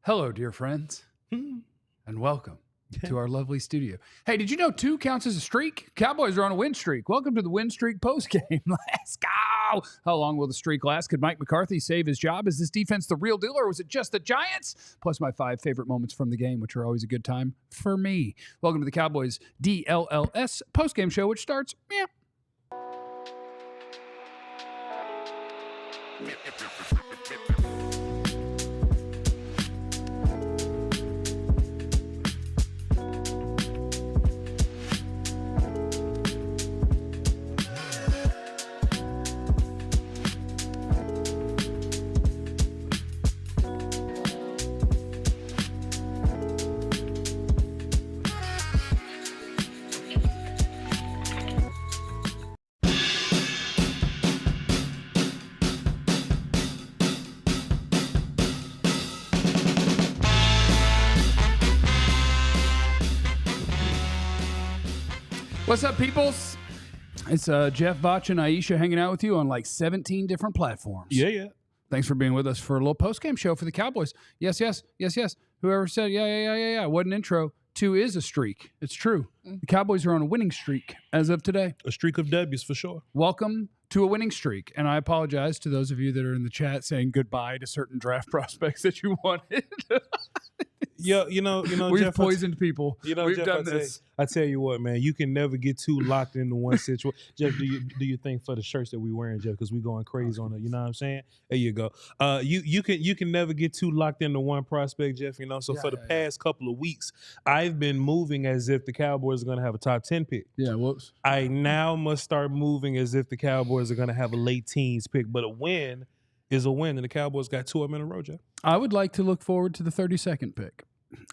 Hello, dear friends, and welcome to our lovely studio. Hey, did you know 2 counts as a streak? Cowboys are on a win streak. Welcome to the win streak postgame. Let's go. How long will the streak last? Could Mike McCarthy save his job? Is this defense the real deal, or was it just the Giants? Plus my 5 favorite moments from the game, which are always a good time for me. Welcome to the Cowboys DLLS postgame show, which starts meow. What's up, peoples? It's Jeff, Vach, and Aisha hanging out with you on like 17 different platforms. Yeah. Thanks for being with us for a little post-game show for the Cowboys. Yes. Whoever said, yeah. What an intro. 2 is a streak. It's true. The Cowboys are on a winning streak as of today. A streak of W's for sure. Welcome to a winning streak. And I apologize to those of you that are in the chat saying goodbye to certain draft prospects that you wanted. Yeah, you know, we've Jeff, poisoned people. We've Jeff, done this. I tell you what, man, you can never get too locked into one situation. Jeff, do you think for the shirts that we wearing, Jeff, because we going crazy on it? You know what I'm saying? There you go. You can never get too locked into one prospect, Jeff. You know, so for the past couple of weeks, I've been moving as if the Cowboys are going to have a top 10 pick. Yeah, whoops. I now must start moving as if the Cowboys are going to have a late teens pick, but a win is a win, and the Cowboys got 2 of them in a row, Jeff. I would like to look forward to the 32nd pick.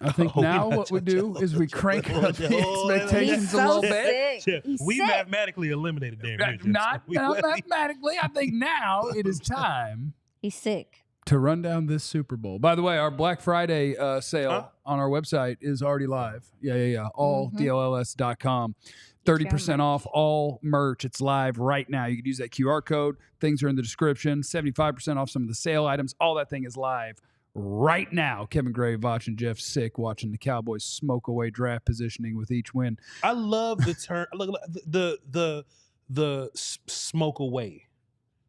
I think now what we do is we crank up the expectations a little bit. Jeff, we mathematically eliminated Dan. Not mathematically. I think now it is time. He's sick. To run down this Super Bowl. By the way, our Black Friday sale on our website is already live. Yeah. All DLLS.com. 30% off all merch. It's live right now. You can use that QR code. Things are in the description. 75% off some of the sale items. All that thing is live right now. Kevin Gray, Vach, and Jeff sick watching the Cowboys smoke away draft positioning with each win. I love the term. Look, the smoke away.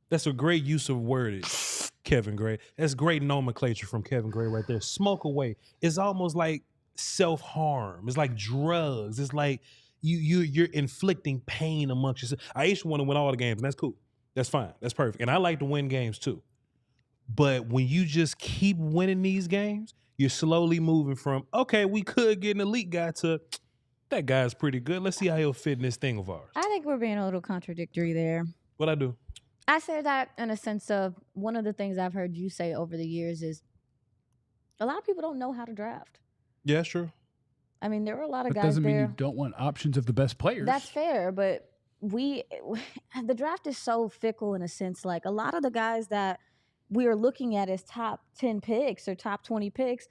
That's a great use of wordage, Kevin Gray. That's great nomenclature from Kevin Gray right there. Smoke away. It's almost like self-harm. It's like drugs. It's like you're inflicting pain amongst yourself. I used to want to win all the games, and that's cool. That's fine. That's perfect. And I like to win games too. But when you just keep winning these games, you're slowly moving from, okay, we could get an elite guy to, that guy's pretty good. Let's see how he'll fit in this thing of ours. I think we're being a little contradictory there. What'd I do? I say that in a sense of one of the things I've heard you say over the years is a lot of people don't know how to draft. Yeah, that's true. I mean, there are a lot of guys doesn't there. mean you don't want options of the best players. That's fair, but the draft is so fickle in a sense. Like a lot of the guys that we are looking at as top 10 picks or top 20 picks,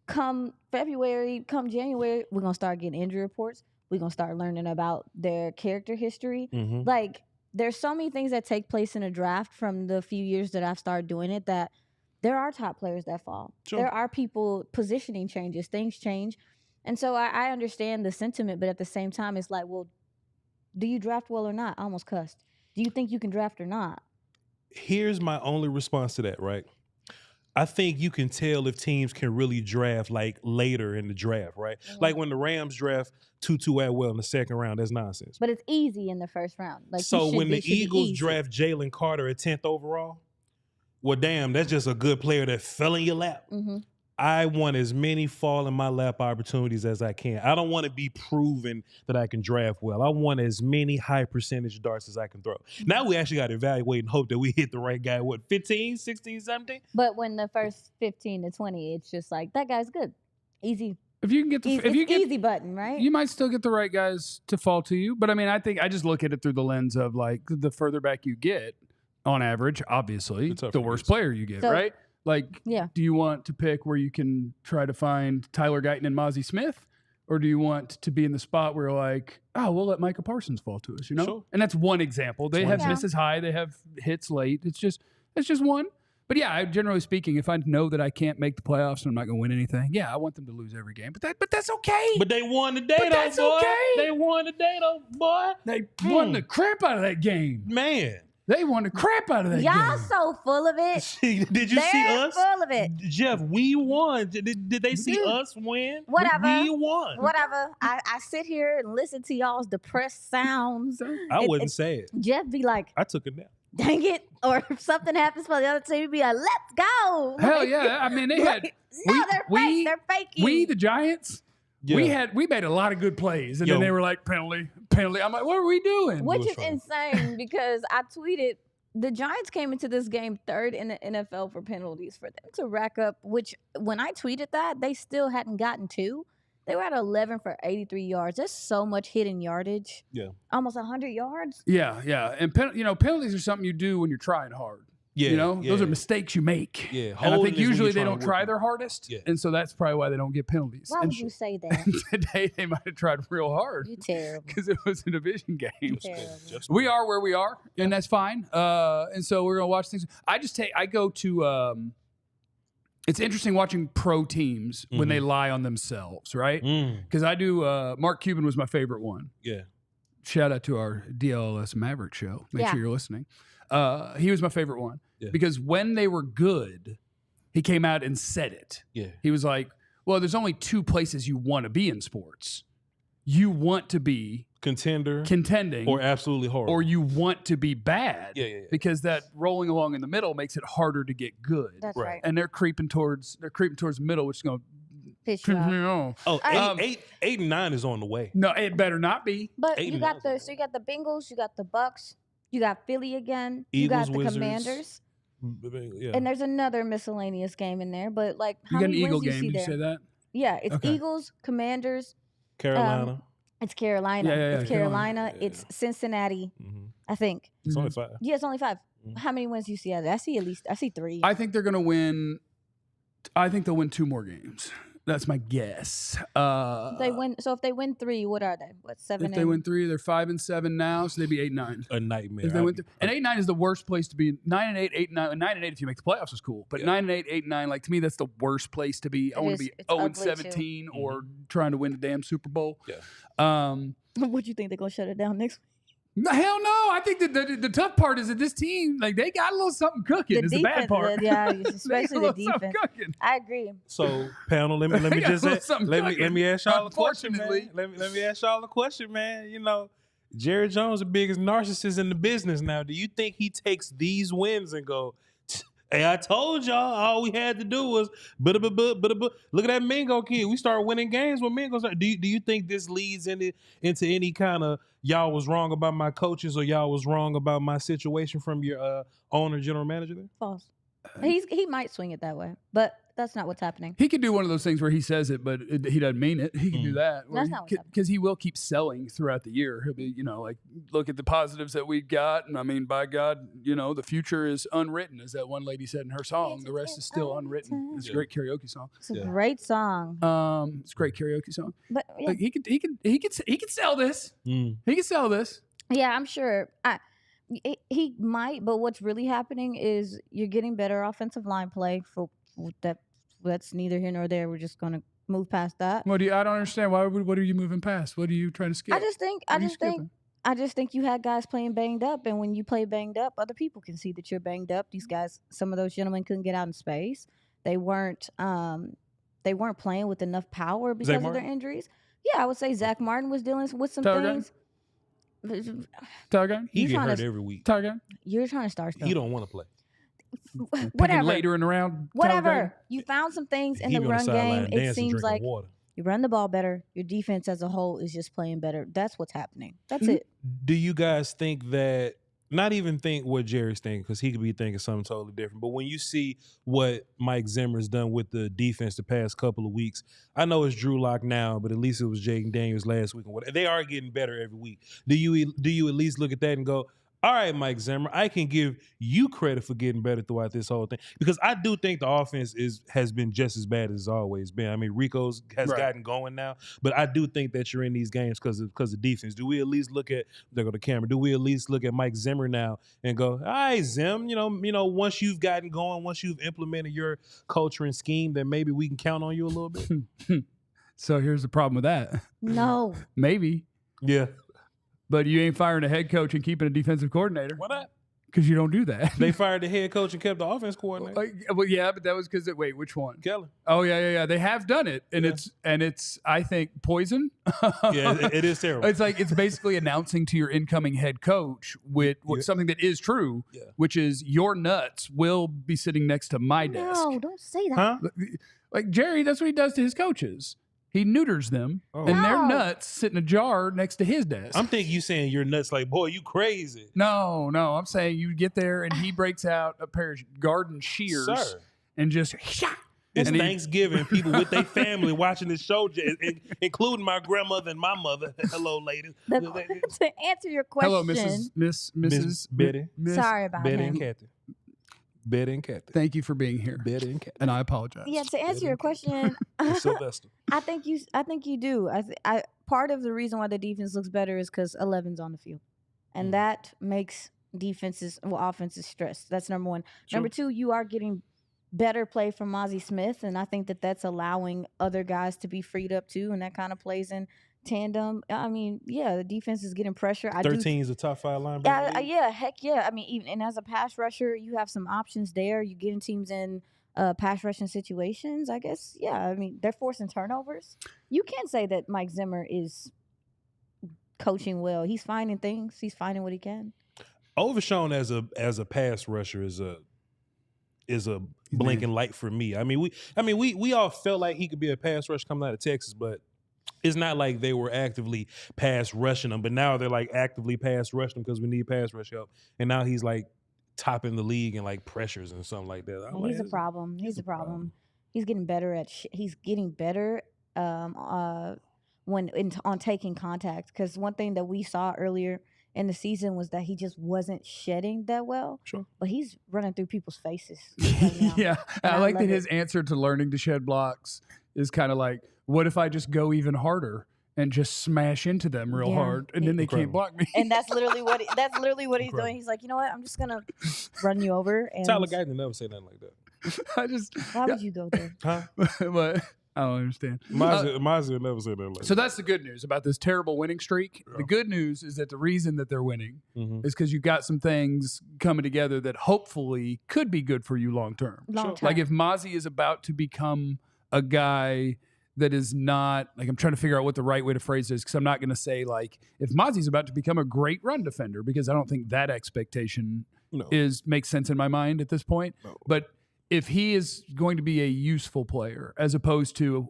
come February, come January, we're going to start getting injury reports. We're going to start learning about their character history. Like, there's so many things that take place in a draft from the few years that I've started doing it that there are top players that fall. Sure. There are people, positioning changes, things change. And so I understand the sentiment, but at the same time, it's like, well, do you draft well or not? I almost cussed. Do you think you can draft or not? Here's my only response to that, right? I think you can tell if teams can really draft like later in the draft, right? Like when the Rams draft Tutu Atwell in the second round, that's nonsense. But it's easy in the first round. Like so when the Eagles draft Jalen Carter at 10th overall, well, damn, that's just a good player that fell in your lap. I want as many fall in my lap opportunities as I can. I don't want to be proven that I can draft well. I want as many high percentage darts as I can throw. Now we actually got to evaluate and hope that we hit the right guy, 15, 16, 17? But when the first 15 to 20, it's just like, that guy's good. Easy. If you can get the easy button, right? You might still get the right guys to fall to you. But I mean, I just look at it through the lens of like the further back you get, on average, obviously, the worse player you get, right? Like, do you want to pick where you can try to find Tyler Guyton and Mozzie Smith? Or do you want to be in the spot where like, oh, we'll let Micah Parsons fall to us, you know? Sure. And that's one example. They have misses high. They have hits late. It's just one. But yeah, generally speaking, if I know that I can't make the playoffs and I'm not going to win anything, yeah, I want them to lose every game. But that's okay. But they won today, But though, that's boy. okay. They won today, though, boy. They won the crap out of that game. Man. They won the crap out of that Y'all game. so full of it. Did you see They're us? full of it. Jeff, we won. Did they see us win? Whatever. We won. Whatever. I sit here and listen to y'all's depressed sounds. I wouldn't say it. Jeff be like, I took a nap. dang it. Or if something happens for the other team, he'd be like, let's go. Hell yeah. I mean, they had... No, they're faking. We, the Giants... Yeah. We made a lot of good plays, and Yo. then they were like, penalty. I'm like, what are we doing? Which is insane because I tweeted, the Giants came into this game third in the NFL for penalties. For them to rack up, which when I tweeted that, they still hadn't gotten 2. They were at 11 for 83 yards. That's so much hidden yardage. Yeah. Almost 100 yards. Yeah. And, penalties are something you do when you're trying hard. Yeah. Those are mistakes you make. Yeah. And I Holding think is when usually you're they trying don't to try work their it. hardest. Yeah. And so that's probably why they don't get penalties. Why And would you say that? today they might have tried real hard. You're terrible. Because it was a division game. You're terrible. We are where we are, and that's fine. And so we're gonna watch things. I go to. It's interesting watching pro teams when they lie on themselves, right? Because I do. Mark Cuban was my favorite one. Yeah. Shout out to our DLS Maverick show. Make Yeah. sure you're listening. He was my favorite one Yeah. because when they were good, he came out and said it. Yeah. He was like, "Well, there's only 2 places you want to be in sports. You want to be contending, or absolutely horrible, or you want to be bad. Yeah. Because that rolling along in the middle makes it harder to get good. That's Right. right. And they're creeping towards the middle, which is going Piss to you off. Oh, Um, 8 and 9 is on the way. No, it better not be. But 8 you and got 9. you got the Bengals, you got the Bucks, you got Philly again, you Eagles, got the Wizards. Commanders, Yeah. and there's another miscellaneous game in there. But like, how You got an many Eagle wins do you game. see You there? say that? Yeah, it's Okay. Eagles, Commanders. Carolina. It's Carolina. Yeah, It's Carolina. Carolina. It's Cincinnati. Mhm. I think. It's only 5. Yeah, it's only 5. Mhm. How many wins do you see out of that? I see 3. I think they're going to win. I think they'll win 2 more games. That's my guess. If they win. So if they win 3, what are they? What 7? If they win 3, they're 5 and 7 now, so they'd be 8 and 9. A nightmare. If they win and 8 and 9 is the worst place to be. 9 and 8, 8 and 9. 9 and 8 if you make the playoffs is cool, but 9 and 8, 8 and 9, like to me, that's the worst place to be. I want to be It's 0 and ugly, 17 or trying to win the damn Super Bowl. Yeah. What do you think they're gonna shut it down next week? Hell no! I think that the tough part is that this team, like they got a little something cooking. Is the bad part. Yeah, They got especially a the little something defense. cooking. I agree. So, panel, let me They got just a little something let cooking. me ask y'all a question, man. Unfortunately. Let me ask y'all a question, man. You know, Jerry Jones, the biggest narcissist in the business now. Do you think he takes these wins and go, hey, I told y'all all we had to do was look at that Mingo kid. We start winning games when Mingo started. Do you think this leads into any kind of y'all was wrong about my coaches or y'all was wrong about my situation from your owner, general manager there? False. He might swing it that way, but that's not what's happening. He could do one of those things where he says it, but he doesn't mean it. He can do that. That's not what's happening. Because he will keep selling throughout the year. He'll be, like, look at the positives that we got. And I mean, by God, the future is unwritten, as that one lady said in her song. The rest is still unwritten. It's a great karaoke song. It's a great song. It's a great karaoke song. But yeah, Like, he could sell this. He could sell this. yeah, I'm sure. He might, but what's really happening is you're getting better offensive line play for that. That's neither here nor there. We're just gonna move past that. I don't understand. What are you moving past? What are you trying to skip? I just think you had guys playing banged up, and when you play banged up, other people can see that you're banged up. These guys, some of those gentlemen couldn't get out in space. They weren't playing with enough power because of their injuries. Yeah, I would say Zach Martin was dealing with some things. Targan? He You're get trying hurt to- every week. Targan? You're trying to start stuff. He don't want to play. Picking Whatever. later in the round. Whatever. You found some things in He the be on run sideline game. It dancing, seems drinking like water. you run the ball better. Your defense as a whole is just playing better. That's what's happening. That's it. Do you guys think that, not even think what Jerry's thinking, because he could be thinking something totally different, but when you see what Mike Zimmer's done with the defense the past couple of weeks, I know it's Drew Lock now, but at least it was Jaden Daniels last week. And they are getting better every week. Do you at least look at that and go, all right, Mike Zimmer, I can give you credit for getting better throughout this whole thing because I do think the offense has been just as bad as it's always been. I mean, Rico's has gotten going now, but I do think that you're in these games because of defense. Do we at least look at there go the camera? Do we at least look at Mike Zimmer now and go, all right, Zim, you know, once you've gotten going, once you've implemented your culture and scheme, then maybe we can count on you a little bit. So here's the problem with that. No. Maybe. Yeah. But you ain't firing a head coach and keeping a defensive coordinator. Why not? Because you don't do that. They fired the head coach and kept the offense coordinator. Well, yeah, but that was because wait, which one? Keller. Oh yeah. They have done it, and it's I think poison. Yeah, it is terrible. It's basically announcing to your incoming head coach with something that is true, which is your nuts will be sitting next to my desk. No, don't say that. Huh? Like Jerry, that's what he does to his coaches. He neuters them, and their nuts sit in a jar next to his desk. I'm thinking you saying you're nuts like, boy, you crazy. No. I'm saying you get there, and he breaks out a pair of garden shears and just It's Thanksgiving. People with their family watching this show, including my grandmother and my mother. Hello, ladies. To answer your question. Hello, Mrs. Betty. Sorry about Betty him. and Kathy. Betty and Kathy. Thank you for being here. Betty and Kathy. And I apologize. Yeah, to answer your question, Sylvester. I think you do. I part of the reason why the defense looks better is because 11's on the field, and that makes offenses stressed. That's number one. True. Number two, you are getting better play from Mozzie Smith, and I think that's allowing other guys to be freed up too, and that kind of plays in tandem. I mean, the defense is getting pressure. 13 is a top 5 linebacker. Yeah, heck yeah. I mean, even and as a pass rusher, you have some options there. You getting teams in pass rushing situations. I guess, I mean, they're forcing turnovers. You can't say that Mike Zimmer is coaching well. He's finding things. He's finding what he can. Overshown as a pass rusher is a blinking light for me. I mean, we all felt like he could be a pass rusher coming out of Texas, but it's not like they were actively pass rushing him, but now they're like actively pass rushing him because we need pass rush help. And now he's like topping the league in like pressures and something like that. He's a problem. He's a problem. He's getting better he's getting better on taking contact. Because one thing that we saw earlier in the season was that he just wasn't shedding that well. Sure. But he's running through people's faces right now. Yeah. I like that his answer to learning to shed blocks is kind of like, what if I just go even harder and just smash into them real hard, and then they can't block me? And that's literally what he's doing. He's like, you know what? I'm just gonna run you over. And Tyler Guyton never say nothing like that. Why would you go there? Huh? But I don't understand. Mazia never said that like that. So that's the good news about this terrible winning streak. Yeah. The good news is that the reason that they're winning is because you got some things coming together that hopefully could be good for you long term. Like if Mozzie is about to become a guy that is not, like, I'm trying to figure out what the right way to phrase this, because I'm not going to say, like, if Mozzie's about to become a great run defender, because I don't think that expectation makes sense in my mind at this point. No. But if he is going to be a useful player, as opposed to,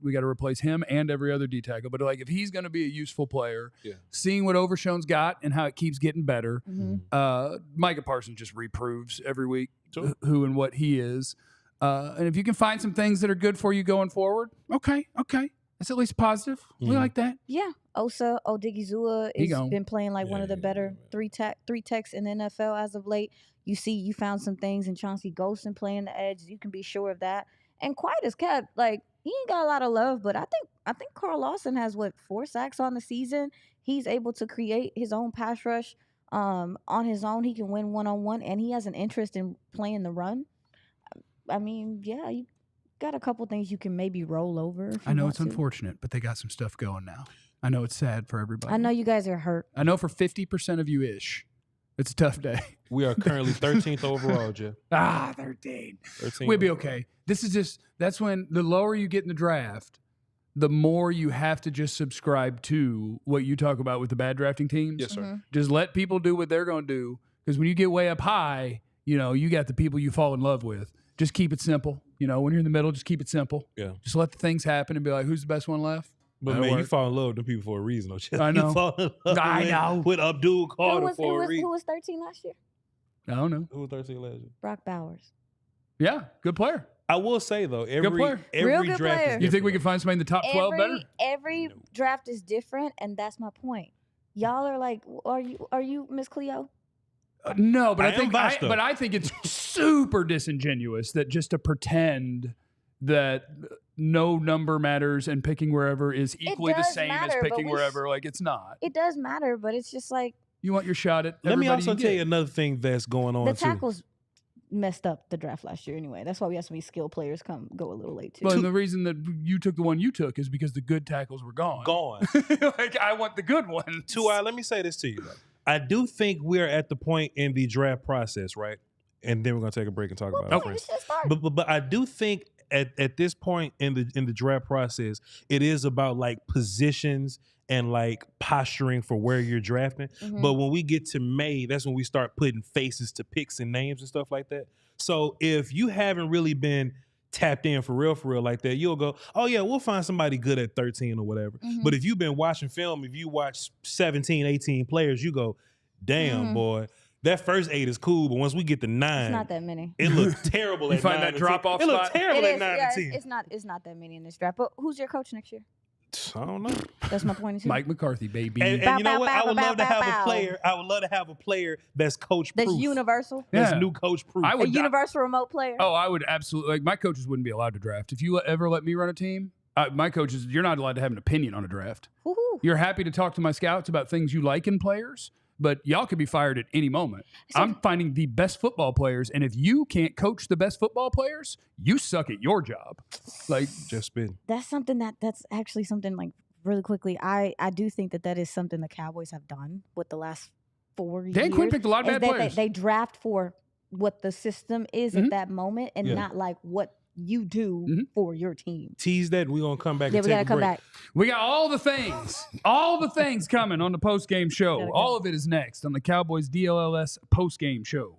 we got to replace him and every other D tackle, but like if he's going to be a useful player, seeing what Overshown's got and how it keeps getting better, Micah Parsons just reproves every week who and what he is. And if you can find some things that are good for you going forward, okay. That's at least positive. We like that. Yeah. Osa Odigizua has been playing like one of the better three techs in the NFL as of late. You found some things in Chauncey Golston playing the edge. You can be sure of that. And quiet as kept, like, he ain't got a lot of love, but I think Carl Lawson has 4 sacks on the season. He's able to create his own pass rush on his own. He can win one-on-one, and he has an interest in playing the run. I mean, you got a couple things you can maybe roll over. I know it's unfortunate, but they got some stuff going now. I know it's sad for everybody. I know you guys are hurt. I know for 50% of you-ish, it's a tough day. We are currently 13th overall, Jeff. 13. We'll be okay. That's when the lower you get in the draft, the more you have to just subscribe to what you talk about with the bad drafting teams. Yes, sir. Just let people do what they're going to do, because when you get way up high, you got the people you fall in love with. Just keep it simple. When you're in the middle, just keep it simple. Yeah. Just let the things happen and be like, who's the best one left? But man, you fall in love with the people for a reason, don't you? I know. You fall in love with Abdul Carter for a reason. Who was 13 last year? I don't know. Who was 13 last year? Brock Bowers. Yeah, good player. I will say though, every good draft player. is You think we can find somebody in the top 12 better? Every draft is different, and that's my point. Y'all are like, are you Miss Cleo? No, but I I am think biased, though. but I think it's super disingenuous that just to pretend that no number matters and picking wherever is equally the does same as matter, but picking we wherever. Like it's not. It does matter, but it's just like You want your shot at Let me everybody also you tell you get. another thing that's going on the too. tackles messed up the draft last year anyway. That's why we had so many skilled players go a little late too. But the reason that you took the one you took is because the good tackles were gone. Like I want the good ones. Let me say this to you. I do think we're at the point in the draft process, right? And then we're gonna take a break and talk about it Okay, first. let's start. But I do think at this point in the draft process, it is about like positions and like posturing for where you're drafting. Mhm. But when we get to May, that's when we start putting faces to picks and names and stuff like that. So if you haven't really been tapped in for real like that, you'll go, oh yeah, we'll find somebody good at 13 or whatever. Mhm. But if you've been watching film, if you watch 17, 18 players, you go, damn, boy, that first 8 is cool, but once we get to 9, It's not that many. it looked terrible You at find 9 that and drop-off 10. It looked spot? terrible It at is, 9 yeah, and 10. it's not that many in this draft. But who's your coach next year? I don't know. That's my point. Too. Mike McCarthy, baby. And Bow, you know bow, what? bow, I would bow, love to bow, have bow. a player. I would love to have a player that's coach proof. That's universal. That's Yeah. new coach proof. I A would universal remote player. Oh, I would absolutely. Like my coaches wouldn't be allowed to draft. If you ever let me run a team, my coaches, you're not allowed to have an opinion on a draft. Woo-hoo. You're happy to talk to my scouts about things you like in players, but y'all could be fired at any moment. So- I'm finding the best football players, and if you can't coach the best football players, you suck at your job. Like, Just spin. That's something that's actually something like really quickly. I do think that is something the Cowboys have done with the last 4 years. Dan Quinn picked a lot of is bad that players. They draft for what the system is Mhm. at that moment and Yeah. not like what you do Mhm. for your team. Tease that. We're going to come back Yeah, and we take gotta a come break. back. We got all the things coming on the post-game show. Gotta go. All of it is next on the Cowboys DLLS post-game show.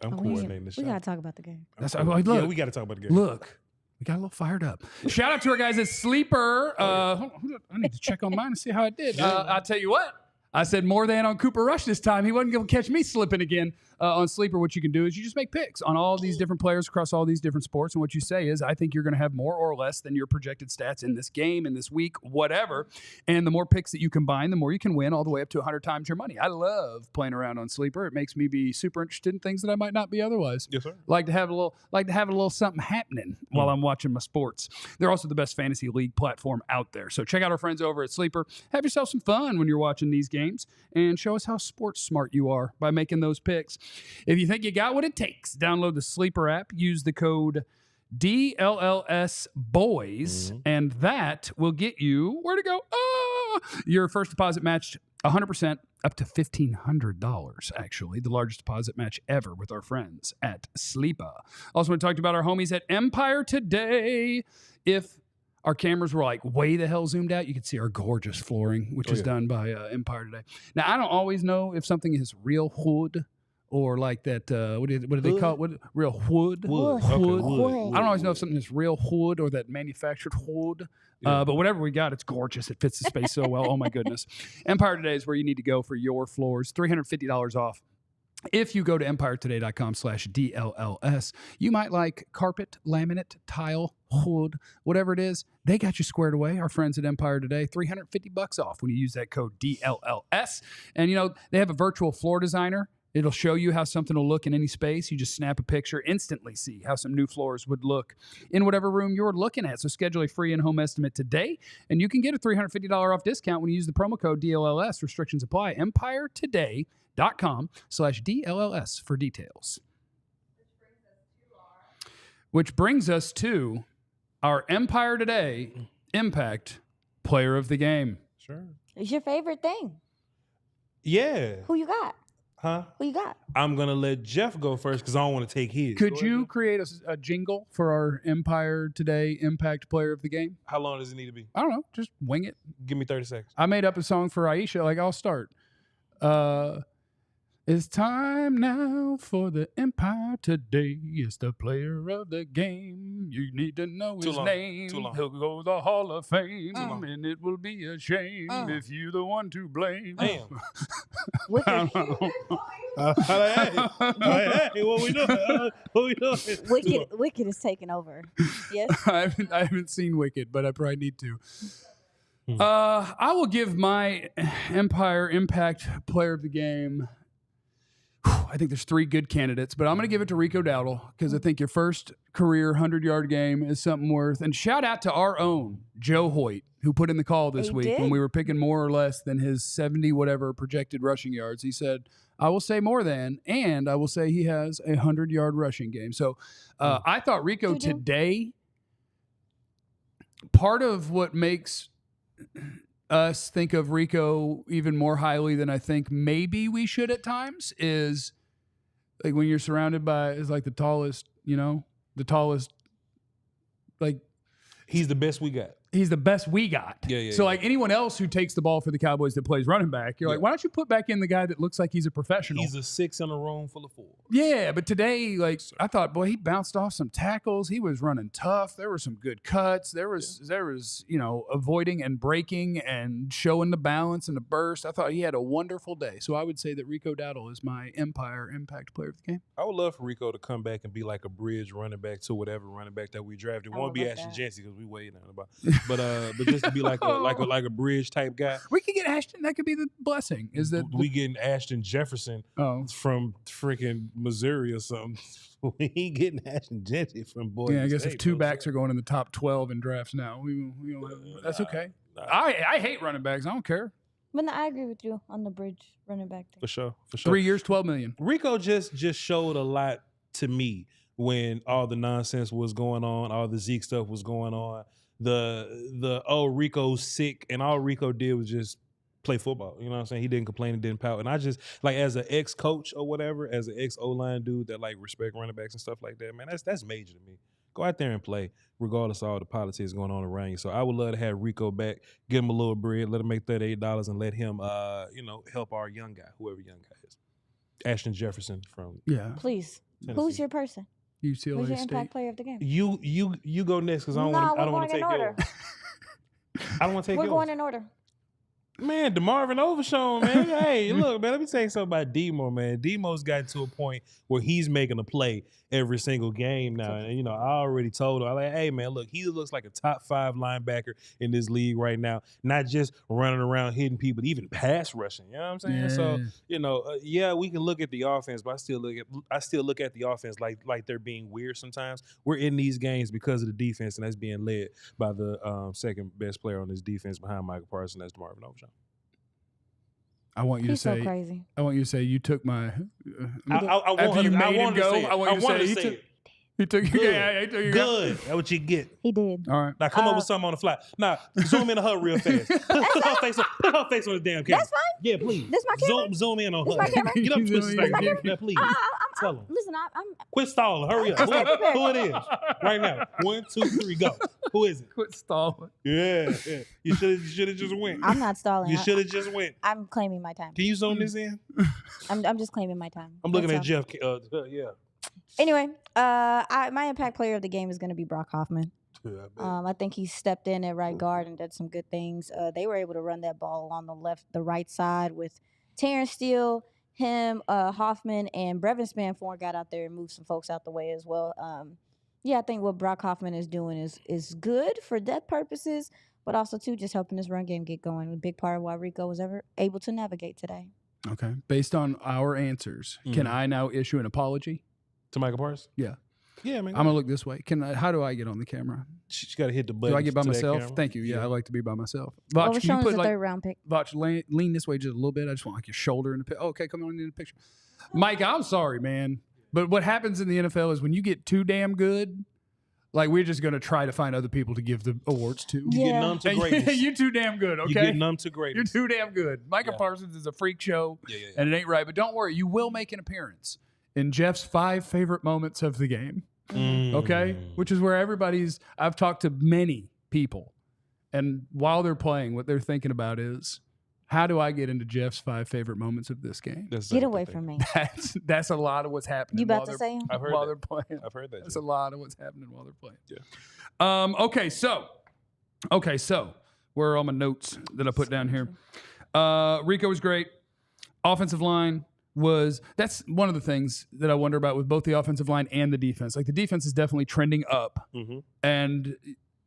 I'm Oh, coordinating this we show. gotta talk about the game. That's I'm like, cool. look, Yeah, we got to talk about the game. Look, we got a little fired up. Shout out to our guys at Sleeper. Hold on, I need to check on mine and see how I did. I'll tell you what. I said more than on Cooper Rush this time. He wasn't going to catch me slipping again. On Sleeper, what you can do is you just make picks on all these different players across all these different sports. And what you say is, I think you're going to have more or less than your projected stats in this game, in this week, whatever. And the more picks that you combine, the more you can win, all the way up to 100 times your money. I love playing around on Sleeper. It makes me be super interested in things that I might not be otherwise. Yes, sir. Like to have a little something happening while I'm watching my sports. They're also the best fantasy league platform out there. So check out our friends over at Sleeper. Have yourself some fun when you're watching these games and show us how sports smart you are by making those picks. If you think you got what it takes, download the Sleeper app, use the code DLLS Boys, and that will get you where to go. Your first deposit matched 100% up to $1,500, actually, the largest deposit match ever with our friends at Sleeper. Also, want to talk about our homies at Empire Today. If our cameras were like way the hell zoomed out, you could see our gorgeous flooring, which is done by Empire Today. Now, I don't always know if something is real wood or like that, what do they call it? Real wood? Wood. Wood. Okay, wood. I don't always know if something is real wood or that manufactured wood. But whatever we got, it's gorgeous. It fits the space so well. Oh, my goodness. Empire Today is where you need to go for your floors. $350 off. If you go to empiretoday.com/DLLS, you might like carpet, laminate, tile, wood, whatever it is. They got you squared away. Our friends at Empire Today, $350 off when you use that code DLLS. And, you know, they have a virtual floor designer. It'll show you how something will look in any space. You just snap a picture, instantly see how some new floors would look in whatever room you're looking at. So schedule a free in-home estimate today, and you can get a $350 off discount when you use the promo code DLLS. Restrictions apply. EmpireToday.com/DLLS for details. Which brings us to our Empire Today Impact Player of the Game. Sure. It's your favorite thing. Yeah. Who you got? Huh? Who you got? I'm going to let Jeff go first because I don't want to take his. Could Go you ahead. create a jingle for our Empire Today Impact Player of the Game? How long does it need to be? I don't know. Just wing it. Give me 30 seconds. I made up a song for Aisha. Like, I'll start. It's time now for the Empire Today. It's the player of the game. You need to know Too his long. name. Too long. He'll go to the Hall of Fame. long. And it will be a shame if you're the one to blame. Damn. Wicked, Hey, what we doing? What we doing? Wicked is taking over. Yes. I haven't seen Wicked, but I probably need to. I will give my Empire Impact Player of the Game I think there's 3 good candidates, but I'm going to give it to Rico Dowdle because I think your first career 100-yard game is something worth. And shout out to our own Joe Hoyt, who put in the call this week when we were picking more or less than his 70 whatever projected rushing yards. He said, I will say more than, and I will say he has a 100-yard rushing game. So I thought Rico today, part of what makes us think of Rico even more highly than I think maybe we should at times is like when you're surrounded by is like the tallest, like he's the best we got. He's the best we got. So like anyone else who takes the ball for the Cowboys that plays running back, you're like, why don't you put back in the guy that looks like he's a professional? He's a 6 in a room full of 4. Yeah, but today, like I thought, boy, he bounced off some tackles. He was running tough. There were some good cuts. There was avoiding and breaking and showing the balance and the burst. I thought he had a wonderful day. So I would say that Rico Dowdle is my Empire Impact Player of the game. I would love for Rico to come back and be like a bridge running back to whatever running back that we drafted. It won't be Ashton Jensen because we waiting on about. But just to be like a bridge type guy. We could get Ashton. That could be the blessing. Is that we getting Ashton Jefferson from freaking Missouri or something? We ain't getting Ashton Jensen from Boise. Yeah, I guess if 2 backs are going in the top 12 in drafts now, we don't have, that's okay. I hate running backs. I don't care. But no, I agree with you on the bridge running back thing. For sure. 3 years, $12 million. Rico just showed a lot to me when all the nonsense was going on, all the Zeke stuff was going on. Rico's sick, and all Rico did was just play football. You know what I'm saying? He didn't complain and didn't pout. And I just, like, as an ex-coach or whatever, as an ex-O-line dude that, like, respect running backs and stuff like that, man, that's major to me. Go out there and play, regardless of all the politics going on around you. So I would love to have Rico back, give him a little bread, let him make $38, and let him, help our young guy, whoever young guy is. Ashton Jefferson from Please. Tennessee. Who's your person? UCLA Who's your State. Impact Player of the game? You go next because I don't want to take yours. I don't want to take yours. We're going in order. Man, DeMarvion Overshown, man. Hey, look, man, let me tell you something about Demo, man. Demo's gotten to a point where he's making a play every single game now. And, I already told him, I'm like, hey, man, look, he looks like a top 5 linebacker in this league right now. Not just running around hitting people, even pass rushing. You know what I'm saying? Yeah. So, we can look at the offense, but I still look at the offense like they're being weird sometimes. We're in these games because of the defense, and that's being led by the second best player on this defense behind Micah Parsons. That's DeMarvion Overshown. I want you He's to say. so crazy. I want you to say you took my. I want him to go. I want you to say it. He took you. Yeah, he took you. Good. That's what you get. He did. All right. Now come up with something on the fly. Now zoom in on her real fast. Put her face on the damn camera. That's fine. Yeah, please. This my camera? Zoom in on This her. my camera? Get up, This twist my face. Now, please. Tell him. Listen, I'm Quit stalling. Hurry up. Who it is? Right now. 1, 2, 3, go. Who is it? Quit stalling. Yeah. You should have just went. I'm not stalling. You should have just went. I'm claiming my time. Can you zoom this in? I'm just claiming my time. I'm looking That's at all. Jeff. Yeah. Anyway, my Impact Player of the game is going to be Brock Hoffman. I think he stepped in at right guard and did some good things. They were able to run that ball along the right side with Terrence Steele, him, Hoffman, and Brevin Spanforn got out there and moved some folks out the way as well. I think what Brock Hoffman is doing is good for depth purposes, but also, too, just helping this run game get going. A big part of why Rico was ever able to navigate today. Okay. Based on our answers, can I now issue an apology? To Micah Parsons? Yeah. Yeah, man. I'm going to look this way. How do I get on the camera? She's got to hit the button. Do I get by myself? Thank you. Yeah, I like to be by myself. Vach, Overshown is a third-round pick. Vach, lean this way just a little bit. I just want like your shoulder in the picture. Okay, come on in the picture. Mike, I'm sorry, man. But what happens in the NFL is when you get too damn good, like we're just going to try to find other people to give the awards to. You get numb to greatness. You're too damn good, okay? You get numb to greatness. You're too damn good. Micah Parsons is a freak show, and it ain't right. But don't worry, you will make an appearance in Jeff's 5 favorite moments of the game. Okay? Which is where I've talked to many people, and while they're playing, what they're thinking about is, how do I get into Jeff's 5 favorite moments of this game? Get away from me. That's a lot of what's happening. You about to say him? While they're playing. I've heard that. That's a lot of what's happening while they're playing. Yeah. Okay, so where are all my notes that I put down here? Rico was great. Offensive line that's one of the things that I wonder about with both the offensive line and the defense. Like the defense is definitely trending up, and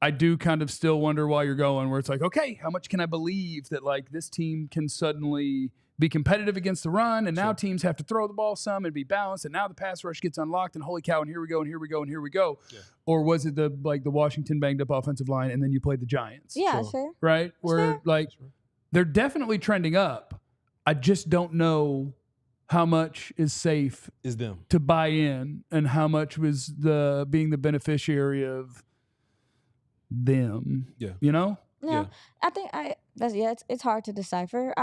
I do kind of still wonder while you're going where it's like, okay, how much can I believe that like this team can suddenly be competitive against the run, and now teams have to throw the ball some and be balanced, and now the pass rush gets unlocked, and holy cow, and here we go, and here we go, and here we go. Yeah. Or was it the Washington banged up offensive line, and then you played the Giants? Yeah, sure. Right? Where they're definitely trending up. I just don't know how much is safe to buy in, and how much was being the beneficiary of them. Yeah, you know. Yeah, I think it's hard to decipher.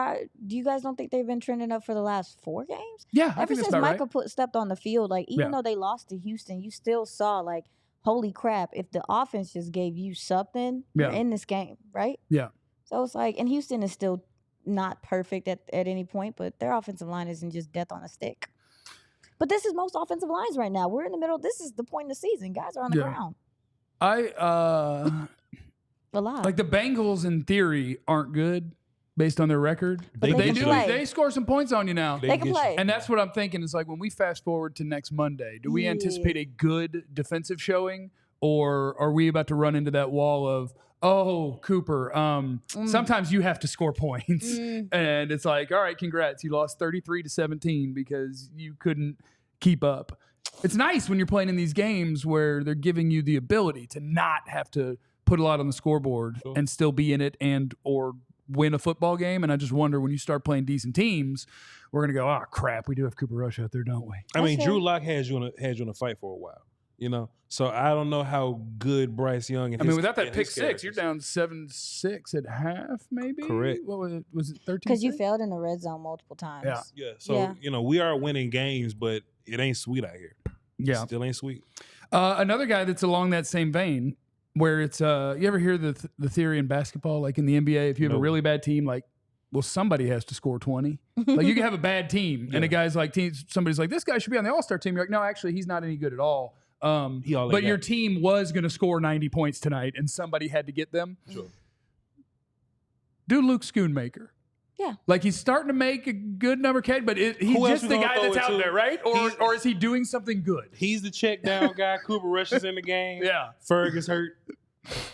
Do you guys don't think they've been trending up for the last 4 games? Yeah, ever since Micah stepped on the field, like even though they lost to Houston, you still saw like, holy crap! If the offense just gave you something, you're in this game, right? Yeah. So it's like, and Houston is still not perfect at any point, but their offensive line isn't just death on a stick. But this is most offensive lines right now. We're in the middle. This is the point in the season. Guys are on the ground. Like the Bengals in theory aren't good based on their record. They score some points on you now. They can play. And that's what I'm thinking is like when we fast forward to next Monday, do we anticipate a good defensive showing, or are we about to run into that wall of, oh, Cooper, sometimes you have to score points. And it's like, all right, congrats. You lost 33-17 because you couldn't keep up. It's nice when you're playing in these games where they're giving you the ability to not have to put a lot on the scoreboard and still be in it or win a football game. And I just wonder, when you start playing decent teams, we're going to go, oh, crap, we do have Cooper Rush out there, don't we? I mean, Drew Lock had you in a fight for a while. You know, so I don't know how good Bryce Young. And without that pick six, you're down 7-6 at half, maybe. Correct. What was it? Was it 13? Because you failed in the red zone multiple times. Yeah. So we are winning games, but it ain't sweet out here. Yeah, it still ain't sweet. Another guy that's along that same vein, where it's you ever hear the theory in basketball, like in the NBA, if you have a really bad team, like, well, somebody has to score 20. Like you can have a bad team, and a guy's like, somebody's like, this guy should be on the All-Star team. You're like, no, actually, he's not any good at all. But your team was going to score 90 points tonight, and somebody had to get them. Sure. Do Luke Schoonmaker. Yeah. Like he's starting to make a good number, but he's just the guy that's out there, right? Or is he doing something good? He's the check down guy. Cooper Rush is in the game. Yeah. Ferg is hurt.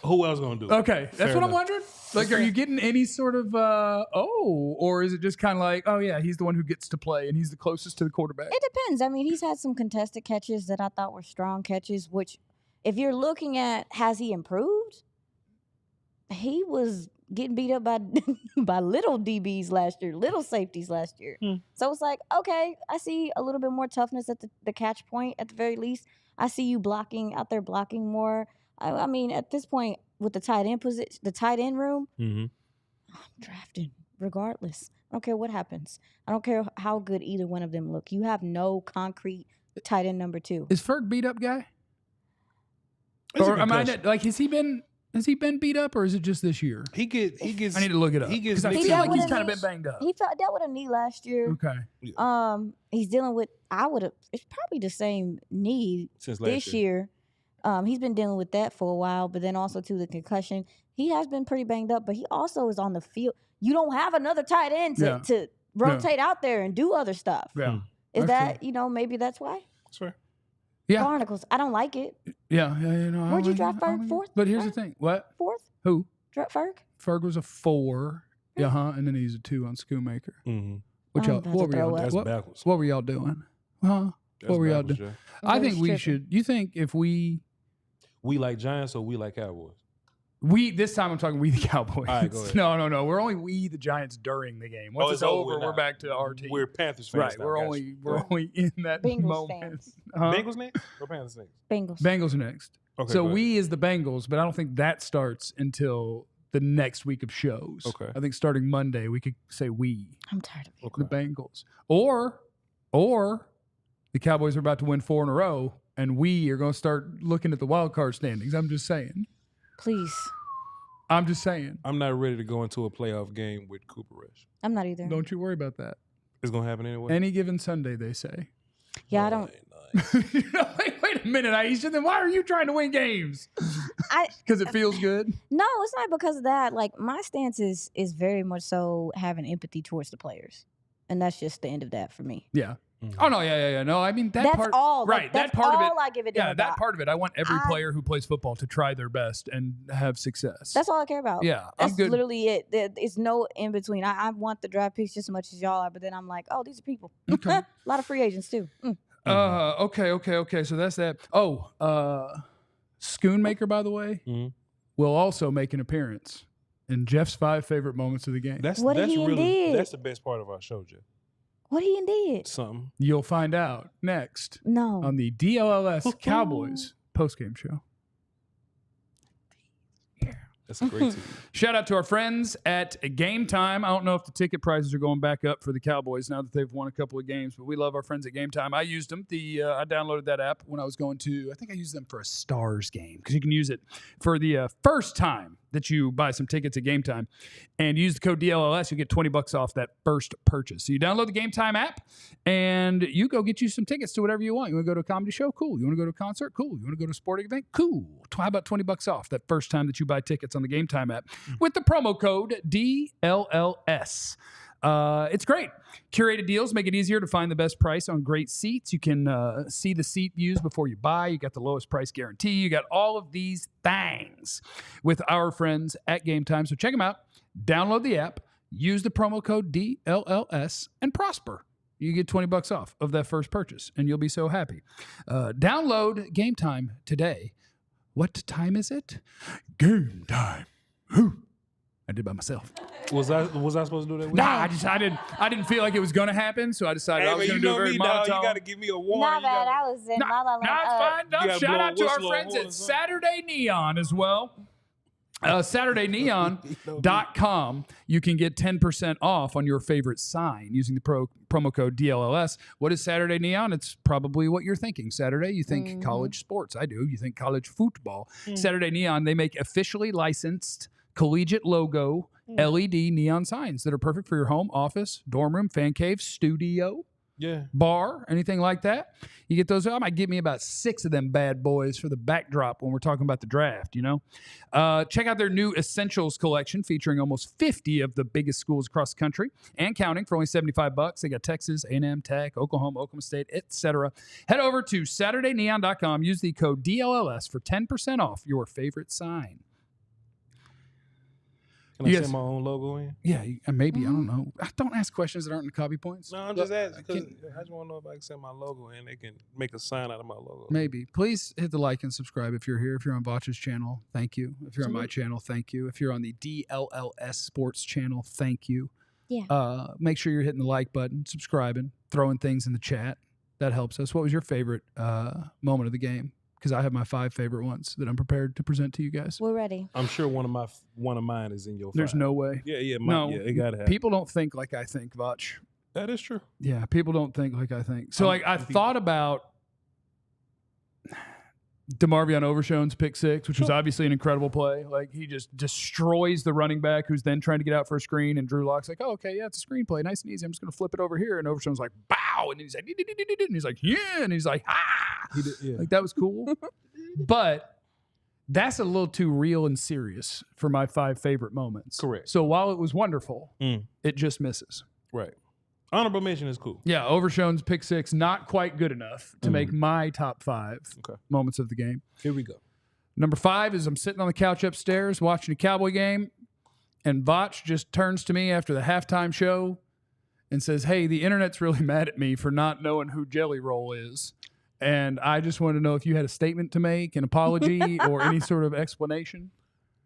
Who else going to do it? Okay. That's what I'm wondering. Like, are you getting any sort of, or is it just kind of like, oh, yeah, he's the one who gets to play and he's the closest to the quarterback? It depends. I mean, he's had some contested catches that I thought were strong catches, which if you're looking at, has he improved? He was getting beat up by little DBs last year, little safeties last year. So it's like, okay, I see a little bit more toughness at the catch point at the very least. I see you out there blocking more. I mean, at this point, with the tight end position, the tight end room, I'm drafting regardless. I don't care what happens. I don't care how good either one of them look. You have no concrete tight end number 2. Is Ferg beat up guy? Or am I like, has he been beat up, or is it just this year? He gets. I need to look it up. Because I feel like he's kind of been banged up. He dealt with a knee last year. Okay. He's dealing with. It's probably the same knee since this year. He's been dealing with that for a while, but then also to the concussion. He has been pretty banged up, but he also is on the field. You don't have another tight end to rotate out there and do other stuff. Yeah. Is that maybe that's why? That's fair. Yeah. Barnacles. I don't like it. Yeah. Where'd you draft Ferg? 4th? But here's the thing. What? 4th? Who? Draft Ferg? Ferg was a 4. And then he's a 2 on Schoonmaker. What were y'all doing? That's backwards. What were y'all doing? What were y'all doing? I think we should. You think if we like Giants or we like Cowboys? This time I'm talking we the Cowboys. All right, go ahead. No. We're only we the Giants during the game. Once it's over, we're back to our team. We're Panthers fans. Right. Now, we're only in that Bengals moment. Fans. Bengals next or Panthers next? Bengals next. Okay, so we is the Bengals, but I don't think that starts until the next week of shows. Okay. I think starting Monday we could say we. I'm tired of it. The Bengals. Or the Cowboys are about to win 4 in a row, and we are going to start looking at the wild card standings. I'm just saying. Please. I'm just saying. I'm not ready to go into a playoff game with Cooper Rush. I'm not either. Don't you worry about that. It's going to happen anyway? Any given Sunday, they say. Yeah, I don't. Wait a minute, Aisha. Then why are you trying to win games? Because it feels good? No, it's not because of that. Like, my stance is very much so having empathy towards the players. And that's just the end of that for me. Yeah. Oh no, yeah. No, I mean That's part. all. Right, Like, that's that part of it. all I give a damn Yeah, that about. part of it. I want every player who plays football to try their best and have success. That's all I care about. Yeah, that's I'm good. literally it. It's no in between. I want the draft picks just as much as y'all are, but then I'm like, oh, these are people. Okay. A lot of free agents too. Okay. So that's that. Oh, Schoonmaker, by the way, will also make an appearance in Jeff's 5 favorite moments of the game. That's What he really did? that's the best part of our show, Jeff. What he did? Something. You'll find out next No. on the DLLS Cowboys postgame show. That's a great team. Shout out to our friends at Game Time. I don't know if the ticket prices are going back up for the Cowboys now that they've won a couple of games, but we love our friends at Game Time. I used them. I downloaded that app when I was going to, I think I used them for a Stars game because you can use it for the first time that you buy some tickets at Game Time and use the code DLLS. You get $20 off that first purchase. So you download the Game Time app and you go get you some tickets to whatever you want. You want to go to a comedy show? Cool. You want to go to a concert? Cool. You want to go to a sporting event? Cool. How about $20 off that first time that you buy tickets on the Game Time app with the promo code DLLS. It's great. Curated deals make it easier to find the best price on great seats. You can see the seat views before you buy. You got the lowest price guarantee. You got all of these things with our friends at Game Time. So check them out. Download the app. Use the promo code DLLS and prosper. You get $20 off of that first purchase, and you'll be so happy. Download Game Time today. What time is it? Game time. Whew. I did it by myself. Was I supposed to do that? With Nah, I didn't feel like it was gonna happen, so I decided I was gonna do a very monotone. You got to give me a warning. Not bad. I was in La La Land. No, it's fine. No, gotta shout blow out a to our whistle or friends horn at or something. Saturday Neon as well. SaturdayNeon.com. You can get 10% off on your favorite sign using the promo code DLLS. What is Saturday Neon? It's probably what you're thinking. Saturday, you think college sports. I do. You think college football. Saturday Neon, they make officially licensed collegiate logo LED neon signs that are perfect for your home, office, dorm room, fan cave, studio, bar, anything like that. You get those. I might give me about 6 of them bad boys for the backdrop when we're talking about the draft, you know. Check out their new Essentials collection featuring almost 50 of the biggest schools across the country and counting for only $75. They got Texas, A&M, Tech, Oklahoma State, etc. Head over to SaturdayNeon.com. Use the code DLLS for 10% off your favorite sign. Can I send my own logo in? Yeah, maybe. I don't know. Don't ask questions that aren't in the copy points. No, I'm just asking because I just want to know if I can send my logo in. They can make a sign out of my logo. Maybe. Please hit the like and subscribe if you're here. If you're on Vach's channel, thank you. If you're on my channel, thank you. If you're on the DLLS Sports channel, thank you. Yeah. Make sure you're hitting the like button, subscribing, throwing things in the chat. That helps us. What was your favorite moment of the game? Because I have my 5 favorite ones that I'm prepared to present to you guys. We're ready. I'm sure one of mine is in your. There's 5. no way. Yeah, it gotta happen. People don't think like I think, Vach. That is true. Yeah, people don't think like I think. So I thought about DeMarvion Overshown's pick 6, which was obviously an incredible play. Like he just destroys the running back who's then trying to get out for a screen, and Drew Lock's like, "Oh, okay, yeah, it's a screen play, nice and easy. I'm just gonna flip it over here." And Overshown's like, "Bow!" And he's like, and he's like, "Yeah," and he's like, "Ah!" Like that was cool, but that's a little too real and serious for my 5 favorite moments. Correct. So while it was wonderful, it just misses. Right. Honorable mention is cool. Yeah, Overshown's pick 6, not quite good enough to make my top 5 moments of the game. Here we go. Number 5 is I'm sitting on the couch upstairs watching a Cowboy game, and Vach just turns to me after the halftime show and says, "Hey, the internet's really mad at me for not knowing who Jelly Roll is. And I just want to know if you had a statement to make, an apology, or any sort of explanation."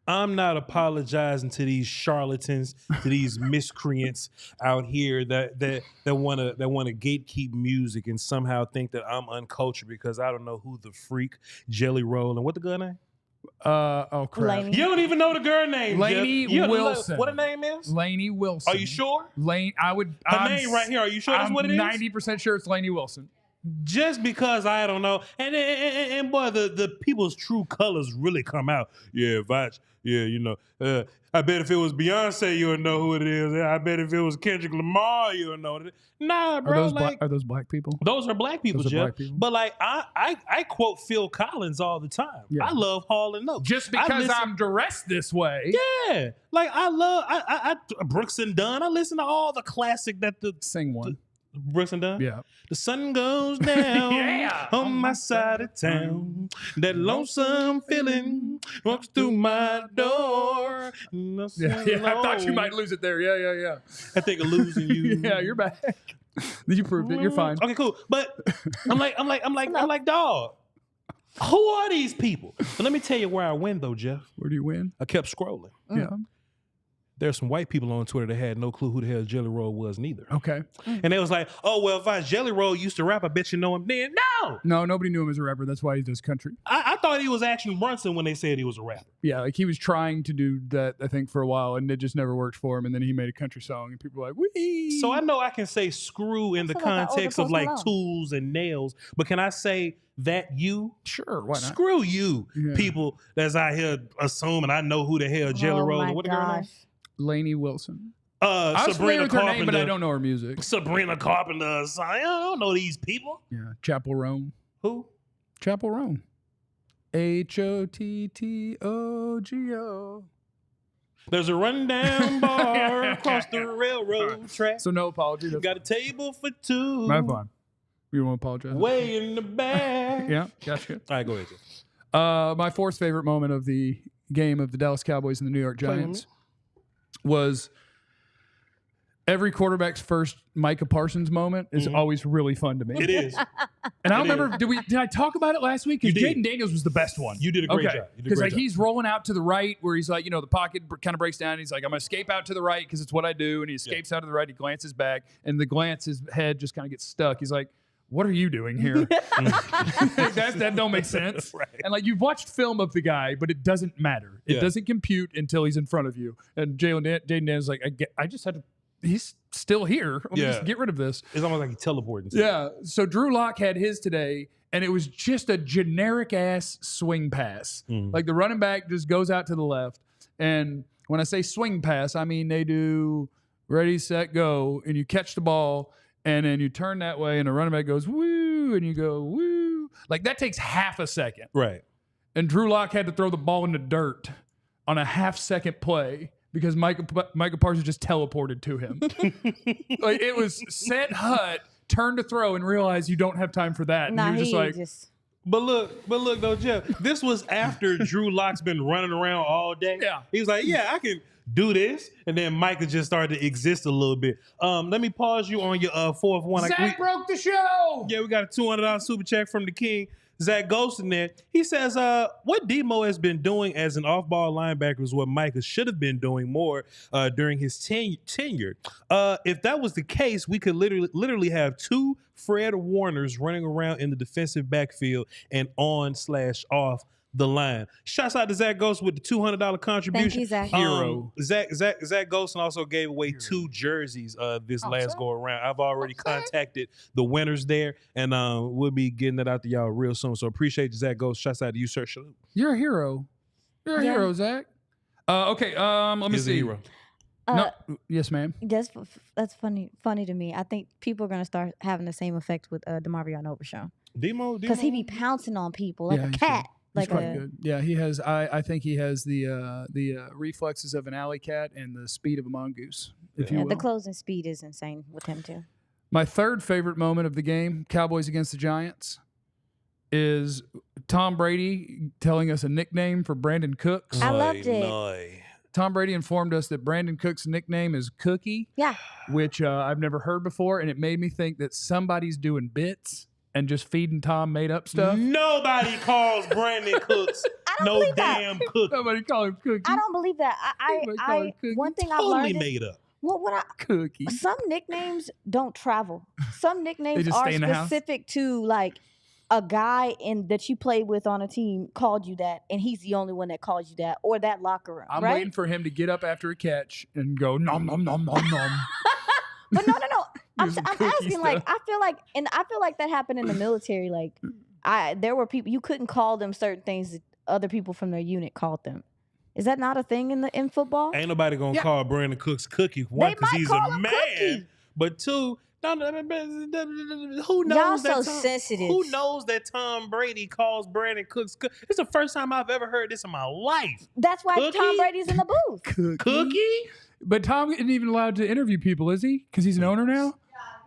I'm not apologizing to these charlatans, to these miscreants out here that want to gatekeep music and somehow think that I'm uncultured because I don't know who the freak Jelly Roll and what the girl name? Oh crap! Lainey. You don't even know the girl name. Lainey Wilson. What her name is? Lainey Wilson. Are you sure? Her name right here. Are you sure that's what it is? I'm 90% sure it's Lainey Wilson. Just because I don't know, and boy, the people's true colors really come out. Yeah, Vach. Yeah, you know. I bet if it was Beyonce, you would know who it is. I bet if it was Kendrick Lamar, you would know it. Nah, bro. Are those black people? Those are black people, Jeff. Black people? But like I quote Phil Collins all the time. Yeah. I love Hall and Oates. Just because I'm dressed this way. Yeah. Like I love I Brooks and Dunn. I listen to all the classic that the sing one. Brooks and Dunn? Yeah. The sun goes down on my side of town. That lonesome feeling walks through my door. Yeah. I thought you might lose it there. Yeah. I think of losing you. Yeah, you're back. You proved it. You're fine. Okay, cool. But I'm like, dog. Who are these people? But let me tell you where I win though, Jeff. Where do you win? I kept scrolling. Yeah. There's some white people on Twitter that had no clue who the hell Jelly Roll was neither. Okay. And they was like, oh, well, if I Jelly Roll used to rap, I bet you know him then. No! No, nobody knew him as a rapper. That's why he does country. I thought he was Action Bronson when they said he was a rapper. Yeah, like he was trying to do that, I think, for a while, and it just never worked for him. And then he made a country song, and people were like, wee. So I know I can say screw in the context of like tools and nails, but can I say that you? Sure, why not? Screw you, people that's out here assuming I know who the hell Jelly Roll is. What the girl name? Lainey Wilson. Sabrina with her Carpenter, name, but I don't know her music. Sabrina Carpenter. I don't know these people. Yeah, Chapel Roan. Who? Chapel Roan. HOTTOGO. There's a rundown bar across the railroad track. So no apology. Got a table for two. My fine. You don't want to apologize? Way in the back. Yeah, gotcha. All right, go ahead. My fourth favorite moment of the game of the Dallas Cowboys and the New York Giants was every quarterback's first Micah Parsons moment is always really fun to me. It is. And I don't remember, did I talk about it last week? Because Jaden Daniels was the best one. You did a great job. Because like he's rolling out to the right where he's like, the pocket kind of breaks down. And he's like, I'm going to escape out to the right because it's what I do. And he escapes out to the right. He glances back. And the glance, his head just kind of gets stuck. He's like, what are you doing here? that don't make sense. Right. And like you've watched film of the guy, but it doesn't matter. It doesn't compute until he's in front of you. And Jaden Daniels is like, I just had to. He's still here. Just get rid of this. It's almost like he teleported. Yeah. So Drew Lock had his today, and it was just a generic ass swing pass. Like the running back just goes out to the left. And when I say swing pass, I mean they do ready, set, go, and you catch the ball, and then you turn that way, and the running back goes woo, and you go woo. Like that takes half a second. Right. And Drew Lock had to throw the ball in the dirt on a half-second play because Micah Parsons just teleported to him. Like it was set hut, turn to throw, and realize you don't have time for that. And you're just like, But look though, Jeff, this was after Drew Lock's been running around all day. Yeah. He was like, I can do this. And then Micah just started to exist a little bit. Let me pause you on your fourth one. Zach broke the show. Yeah, we got a $200 super check from the king. Zach Ghost in there. He says, what Demo has been doing as an off-ball linebacker is what Micah should have been doing more during his tenure. If that was the case, we could literally have two Fred Warners running around in the defensive backfield and on/off the line. Shouts out to Zach Ghost with the $200 contribution. Thank you, Zach. Hero. Zach Ghost also gave away 2 jerseys this last go around. I've already contacted the winners there, and we'll be getting that out to y'all real soon. So appreciate you, Zach Ghost. Shouts out to you, sir. Salute. You're a hero. You're a hero, Zach. Okay, let me see. A hero. No, yes, ma'am. That's funny to me. I think people are gonna start having the same effect with DeMarvion Overshown. Demo, because he be pouncing on people like a cat. He's quite good. Yeah, he has. I think he has the reflexes of an alley cat and the speed of a mongoose. If you will. The closing speed is insane with him too. My third favorite moment of the game, Cowboys against the Giants, is Tom Brady telling us a nickname for Brandon Cooks. I loved it. Tom Brady informed us that Brandon Cook's nickname is Cookie. Yeah. Which I've never heard before, and it made me think that somebody's doing bits and just feeding Tom made up stuff. Nobody calls Brandon Cooks no damn cookie. Nobody call him Cookie. I don't believe that. One thing I've learned made up. Cookie. Some nicknames don't travel. Some nicknames are specific to like a guy that you played with on a team called you that, and he's the only one that calls you that, or that locker room. I'm waiting for him to get up after a catch and go nom nom nom nom nom. But no. I'm asking, like, I feel like that happened in the military. Like, there were people you couldn't call them certain things that other people from their unit called them. Is that not a thing in football? Ain't nobody gonna call Brandon Cooks Cookie. One, because he's a man. Cookie. But two, who knows Y'all so sensitive. Who knows that Tom Brady calls Brandon Cooks Cookie? It's the first time I've ever heard this in my life. That's why Tom Brady's in the booth. Cookie? But Tom isn't even allowed to interview people, is he? Because he's an owner now?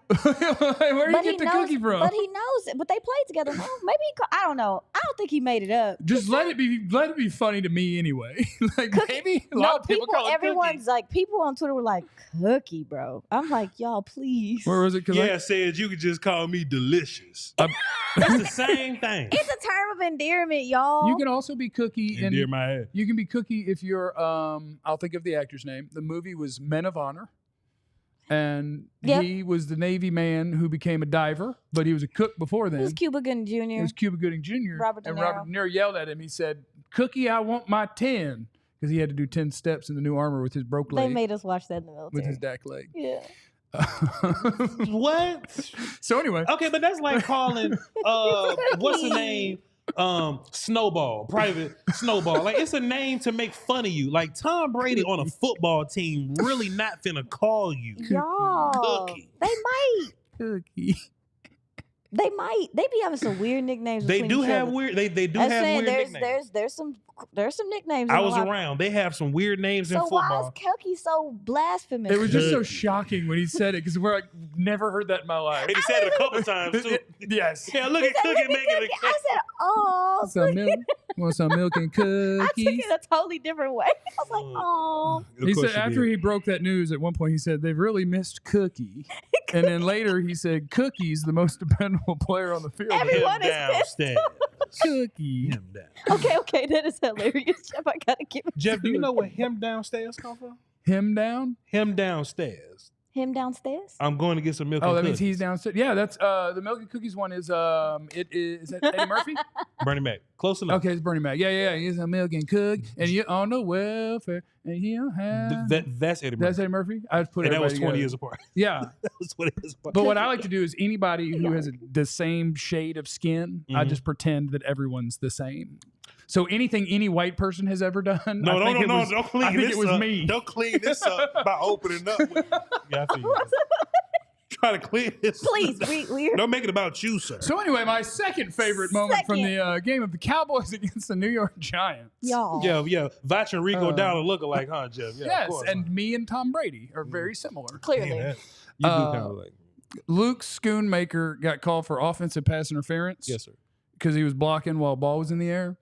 Where did you get the cookie from? But he knows it. But they played together. No, maybe I don't know. I don't think he made it up. Just let it be funny to me anyway. Like maybe a lot of people call it everyone's cookie. like, people on Twitter were like, cookie, bro. I'm like, y'all, please. Where was it? Yeah, said you could just call me delicious. That's the same thing. It's a term of endearment, y'all. You can also be cookie. Endear my head. You can be cookie if you're. I'll think of the actor's name. The movie was Men of Honor. And he was the Navy man who became a diver, but he was a cook before then. It was Cuba Gooding Jr. It was Cuba Gooding Jr. Robert De and Niro. Robert De Niro yelled at him. He said, "Cookie, I want my 10." Because he had to do 10 steps in the new armor with his broke leg. They made us watch that in the military. With his DAC leg. Yeah. What? So anyway. Okay, but that's like calling what's the name? Snowball, Private Snowball. Like, it's a name to make fun of you. Like, Tom Brady on a football team really not finna call you Y'all. Cookie. They might. Cookie. They might. They be having some weird nicknames. They between do each have other. weird. They do I'm have saying weird nicknames. There's some nicknames. I was around. They have some weird names in So why football. is Cookie so blasphemous? It was just so shocking when he said it because we're like, never heard that in my life. And he said it a couple times too. Yes. Yeah, look at Cookie making Cookie. I said, oh. Some milk. Want some milk and cookies? I took it a totally different way. I was like, oh. He said after he broke that news at one point, he said they've really missed Cookie. And then later he said Cookie's the most dependable player on the field. Everyone is pissed. Cookie. Him down. Okay, that is hilarious, Jeff. I gotta give it. Jeff, do you know where him downstairs come from? Him down? Him downstairs. Him downstairs. I'm going to get some milk. Oh, and that means cookies. he's downstairs. Yeah, that's the milk and cookies one is is that Eddie Murphy? Bernie Mac. Close enough. Okay, it's Bernie Mac. Yeah. He's a milk and cook, and you're on the welfare, and you don't have. That's Eddie Murphy. That's Eddie Murphy. I just put And that was everybody 20 together. years apart. Yeah, That was 20 years apart. but what I like to do is anybody who has the same shade of skin, I Mhm. just pretend that everyone's the same. So anything any white person has ever done, No, I think it was, don't clean I think this it was up. me. Don't clean this up by opening up. Yeah, I feel you. Try to clean this. Please, we're Don't make it about you, sir. So anyway, my second favorite moment from the game of the Cowboys against the New York Giants. y'all. Yeah. Vach and Rico Dowdle look alike, huh, Jeff? Yeah, of Yes, course, and huh? me and Tom Brady are very similar. Clearly. Damn, that- you do kind of like. Luke Schoonmaker got called for offensive pass interference. Yes, sir. Because he was blocking while ball was in the air.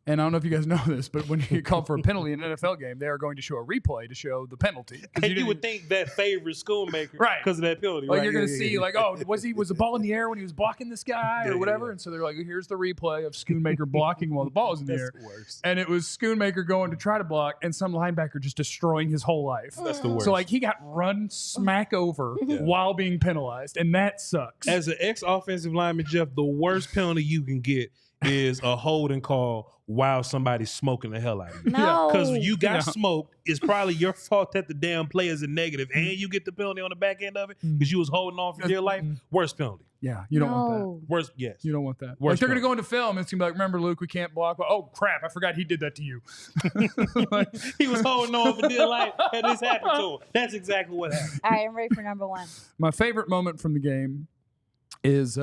And I don't know if you guys know this, but when you get called for a penalty in an NFL game, they are going to show a replay to show the penalty. And you would think that favors Schoonmaker Right. because of that penalty. Like right? you're going to Yeah, see, yeah. like, oh, was the ball in the air when he was blocking this guy Yeah, or yeah, whatever? yeah. And so they're like, here's the replay of Schoonmaker blocking while the ball is in the That's air. the worst. And it was Schoonmaker going to try to block and some linebacker just destroying his whole life. That's the worst. So, like, he got run smack over while being penalized, and that sucks. As an ex-offensive lineman, Jeff, the worst penalty you can get is a holding call while somebody's smoking the hell out of you. No. Because you got Yeah. smoked, it's probably your fault that the damn play is a negative, and you get the penalty on the back end of it because you was holding on for dear life. Worst penalty. Yeah, you don't want that. No. Worst, yes. You don't want that. Like Worst they're going to part. go into film and it's going to be like, remember, Luke, we can't block. Oh, crap. I forgot he did that to you. Like, He was holding on for dear life, and this happened to him. That's exactly what happened. All right, I'm ready for number one. my favorite moment from the game is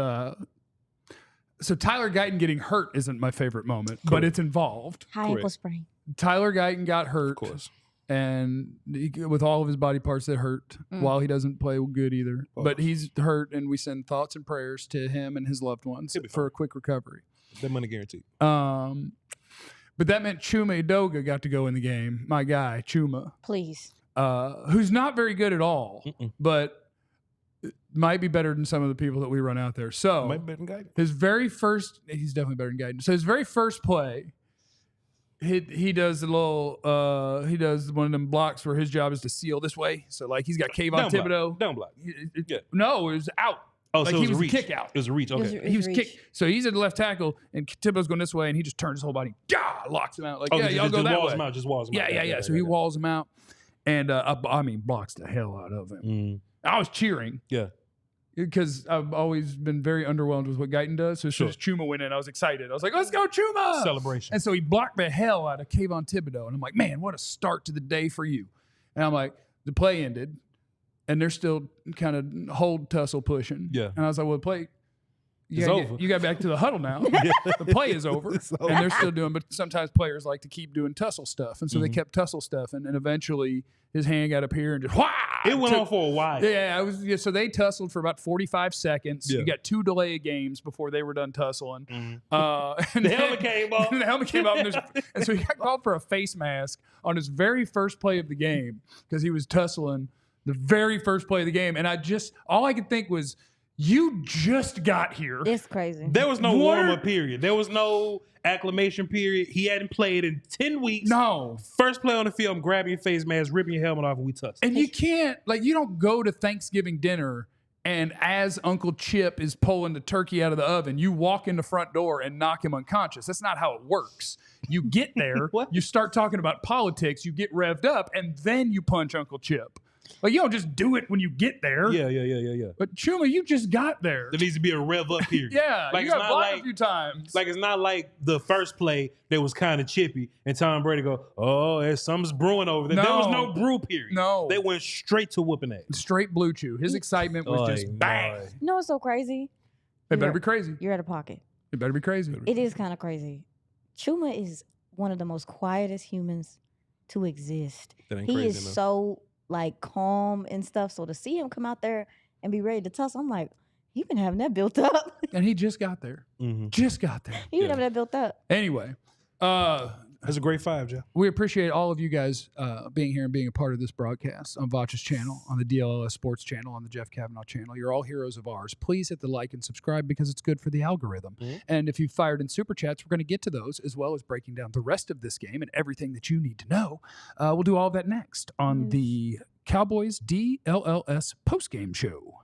so Tyler Guyton getting hurt isn't my favorite moment, but it's involved. High ankle sprain. Tyler Guyton got hurt. Of course. And with all of his body parts that hurt, while he doesn't play good either. Oh. But he's hurt, and we send thoughts and prayers to him and his loved ones He'll be for fine. a quick recovery. That money guaranteed. But that meant Chuma Edoga got to go in the game. My guy, Chuma, Please. who's not very good at all, but might be better than some of the people that we run out there. So Might be better than Guyton. his very first, he's definitely better than Guyton. So his very first play, he does a little, he does one of them blocks where his job is to seal this way. So like he's got Kayvon Down block. Thibodeau. Down block. Yeah. No, it was out. Oh, Like so he it was was a a reach. kick out. It was a reach. Okay. He was reach. kicked. So he's at the left tackle, and Thibodeau's going this way, and he just turns his whole body, locks him out. Like, yeah, y'all go that walls way. him out. Just walls him out. Yeah. So he walls him out, and I mean, blocks the hell out of him. Mm. I was cheering Yeah. because I've always been very underwhelmed with what Guyton does. So as soon as Chuma went in, I was excited. I was like, let's go, Chuma! Celebration. And so he blocked the hell out of Kayvon Thibodeau. And I'm like, man, what a start to the day for you. And I'm like, the play ended, and they're still kind of hold tussle pushing. Yeah. And I was like, well, the play You got back to the huddle now. The play is over, and they're still doing. But sometimes players like to keep doing tussle stuff, and so they kept tussle stuff, and eventually his hand got up here and just it went on for a while. Yeah, so they tussled for about 45 seconds. You got 2 delay games before they were done tussling. And the helmet came off. And the helmet came off, and so he got called for a face mask on his very first play of the game because he was tussling the very first play of the game, and all I could think was, you just got here. It's crazy. There was no warm-up period. There was no acclimation period. He hadn't played in 10 weeks. No. First play on the field, I'm grabbing your face mask, ripping your helmet off, and we tussle. And you can't, you don't go to Thanksgiving dinner and as Uncle Chip is pulling the turkey out of the oven, you walk in the front door and knock him unconscious. That's not how it works. You get there, you start talking about politics, you get revved up, and then you punch Uncle Chip. You don't just do it when you get there. Yeah. But Chuma, you just got there. There needs to be a rev up period. You got blocked a few times. It's not like the first play that was kind of chippy and Tom Brady go, something's brewing over there. There was no brew period. No. They went straight to whooping ass. Straight blue chew. His excitement was just bang. You know what's so crazy? It better be crazy. You're out of pocket. It better be crazy. It is kind of crazy. Chuma is one of the most quietest humans to exist. He is so calm and stuff. So to see him come out there and be ready to tussle, I'm like, he been having that built up. And he just got there. Just got there. He been having that built up. Anyway, that's a great 5, Joe. We appreciate all of you guys being here and being a part of this broadcast on Vach's channel, on the DLLS Sports channel, on the Jeff Kavanaugh channel. You're all heroes of ours. Please hit the like and subscribe because it's good for the algorithm. And if you fired in super chats, we're going to get to those as well as breaking down the rest of this game and everything that you need to know. We'll do all of that next on the Cowboys DLLS postgame show.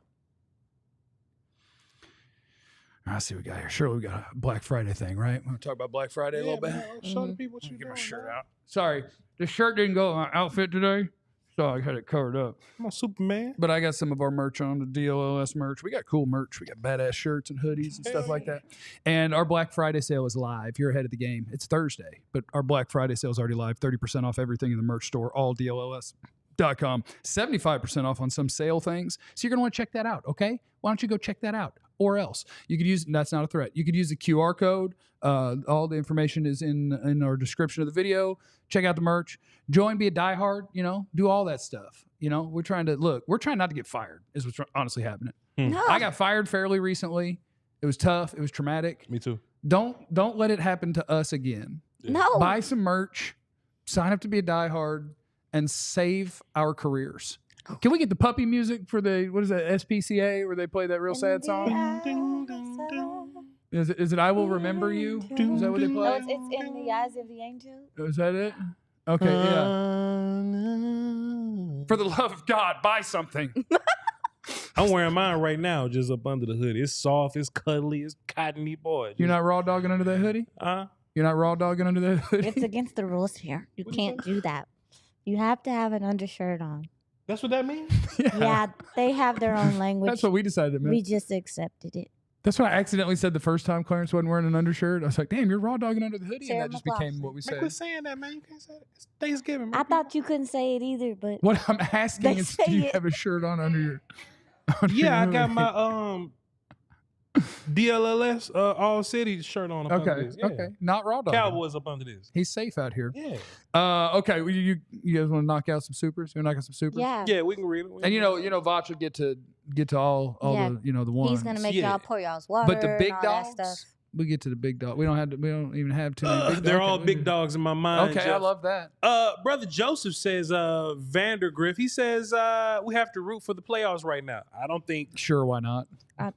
I see what we got here. Surely we got a Black Friday thing, right? We want to talk about Black Friday a little bit? Show the people what you Get my doing, shirt man. out. Sorry, the shirt didn't go with my outfit today, so I had it covered up. I'm a Superman. But I got some of our merch on, the DLLS merch. We got cool merch. We got badass shirts and hoodies and stuff like that. And our Black Friday sale is live. You're ahead of the game. It's Thursday, but our Black Friday sale is already live. 30% off everything in the merch store, all DLLS.com. 75% off on some sale things. So you're going to want to check that out, okay? Why don't you go check that out? Or else you could use, that's not a threat. You could use the QR code. All the information is in our description of the video. Check out the merch. Join, be a diehard, do all that stuff. We're trying not to get fired is what's honestly happening. No. I got fired fairly recently. It was tough. It was traumatic. Me too. Don't let it happen to us again. No. Buy some merch, sign up to be a diehard, and save our careers. Can we get the puppy music for the, what is that, SPCA, where they play that real sad song? Is it I Will Remember You? Is that what they play? No, it's In the Eyes of the Angel. Is that it? Okay, yeah. For the love of God, buy something. I'm wearing mine right now, just up under the hoodie. It's soft, it's cuddly, it's cottony, boy. You're not raw dogging under that hoodie? You're not raw dogging under that hoodie? It's against the rules here. You can't do that. You have to have an undershirt on. That's what that means? Yeah, they have their own language. That's what we decided, man. We just accepted it. That's what I accidentally said the first time Clarence wasn't wearing an undershirt. I was like, damn, you're raw dogging under the hoodie. Sarah and that just McLachlan. became what we said. Quit saying that, man. You can't say that. It's Thanksgiving, man. I thought you couldn't say it either, but What I'm asking They is, say do you it. have a shirt on under your... Yeah, I got my DLLS ALLCITY shirt on up under this. Yeah. Okay. Not raw dogging. Cowboys up under this. He's safe out here. Yeah. Okay, well, you guys want to knock out some supers? You want to knock out some supers? yeah. Yeah, we can read it. And Vach will get to all Yeah. the ones. He's gonna make Yeah. y'all pour y'all's water. But the big and all that dogs, stuff. we get to the big dog. We don't even have too many. Big They're dogs. all Okay, big dogs in my mind. Okay, I Jeff. love that. Brother Joseph says Vandergriff. He says we have to root for the playoffs right now. I don't think. Sure, why not?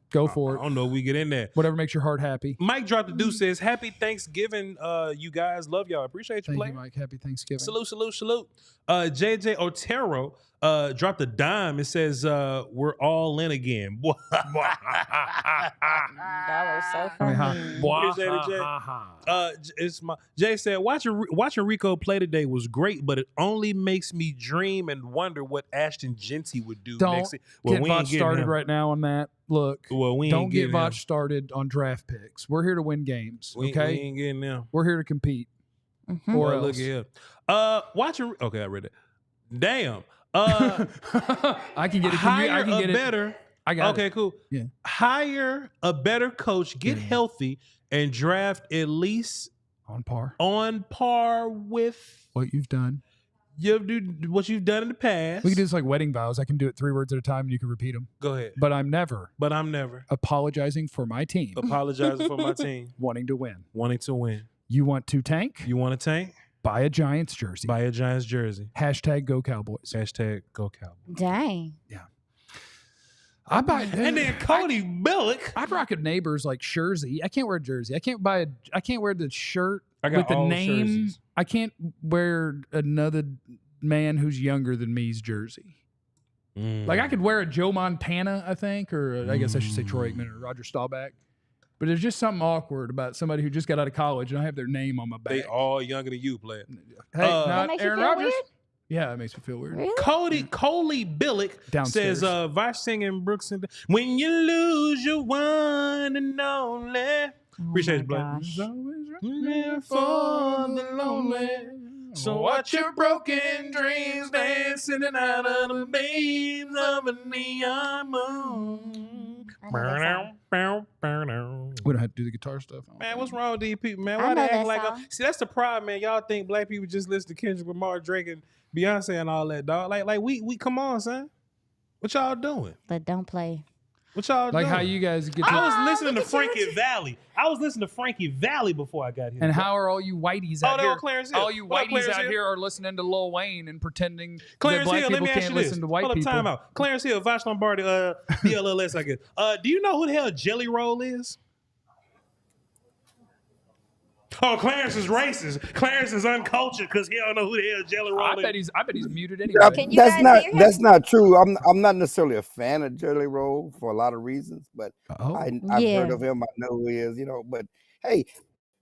Go for I it. don't know if we get in there. Whatever makes your heart happy. Mike dropped the deuce, says happy Thanksgiving, you guys. Love y'all. Appreciate you Thank playing. you, Mike. Happy Thanksgiving. Salute. JJ Otero dropped a dime. It says we're all in again. That was so funny. Appreciate it, Jay. It's my Jay said watching Rico play today was great, but it only makes me dream and wonder what Ashton Genty would do Don't next. get Vach started right now on that. Look, we don't ain't get getting Vach him. started on draft picks. We're here to win games, We okay? ain't getting them. We're here to compete. Mhm. Or Boy, else. look here. Watching. Okay, I read it. Damn. I can get it. Higher I can or get it. better I got Okay, it. cool. Yeah. Hire a better coach, get healthy, and draft at least On par. with What you've done. what you've done in the past. We can do this like wedding vows. I can do it 3 words at a time and you can repeat them. Go ahead. But I'm never apologizing for my team. Wanting to win. You want to tank? You want to tank? Buy a Giants jersey. Hashtag Go Cowboys. Go Cowboys. Dang. Yeah. I buy and then Cody Billick. I'd rock a neighbor's like jersey. I can't wear a jersey. I can't wear the shirt I got with the all name. jerseys. I can't wear another man who's younger than me's jersey. Like I could wear a Joe Montana, I think, or I guess I should say Troy Aikman or Roger Staubach. But there's just something awkward about somebody who just got out of college and I have their name on my back. They all younger than you, player. Hey, That not makes you Aaron feel Rodgers. weird? Yeah, it makes me feel weird. Really? Coley Billick Downstairs. says, Vosh singing Brooks and when you lose your one and only. Appreciate you, Black. gosh. There for the lonely. So watch your broken dreams dancing out of the beams of a neon moon. I know that song. We don't have to do the guitar stuff. Man, what's wrong with these people, man? I Why know they act that like song. see, that's the problem, man. Y'all think black people just listen to Kendrick Lamar, Drake, and Beyonce and all that, dog. Like we come on, son. What y'all doing? But don't play. What y'all Like doing? how you guys get I to, was listening to look at you. Frankie Valley. I was listening to Frankie Valley before I got here. and how are all you whiteys Oh, out they're here? on Clarence Hill. All you What up, whiteys Clarence out Hill? here are listening to Lil Wayne and pretending Clarence that black Hill, let people me ask can't you this. listen to white Hold up, people. time out. Clarence Hill, Vash Lombardi, DLLS, I guess. Do you know who the hell Jelly Roll is? Oh, Clarence is racist. Clarence is uncultured because he don't know who the hell Jelly Roll I is. bet he's muted anyway. Can you guys hear him? That's not true. I'm not necessarily a fan of Jelly Roll for a lot of reasons, but I've Yeah. heard of him. I know who he is, you know. But hey,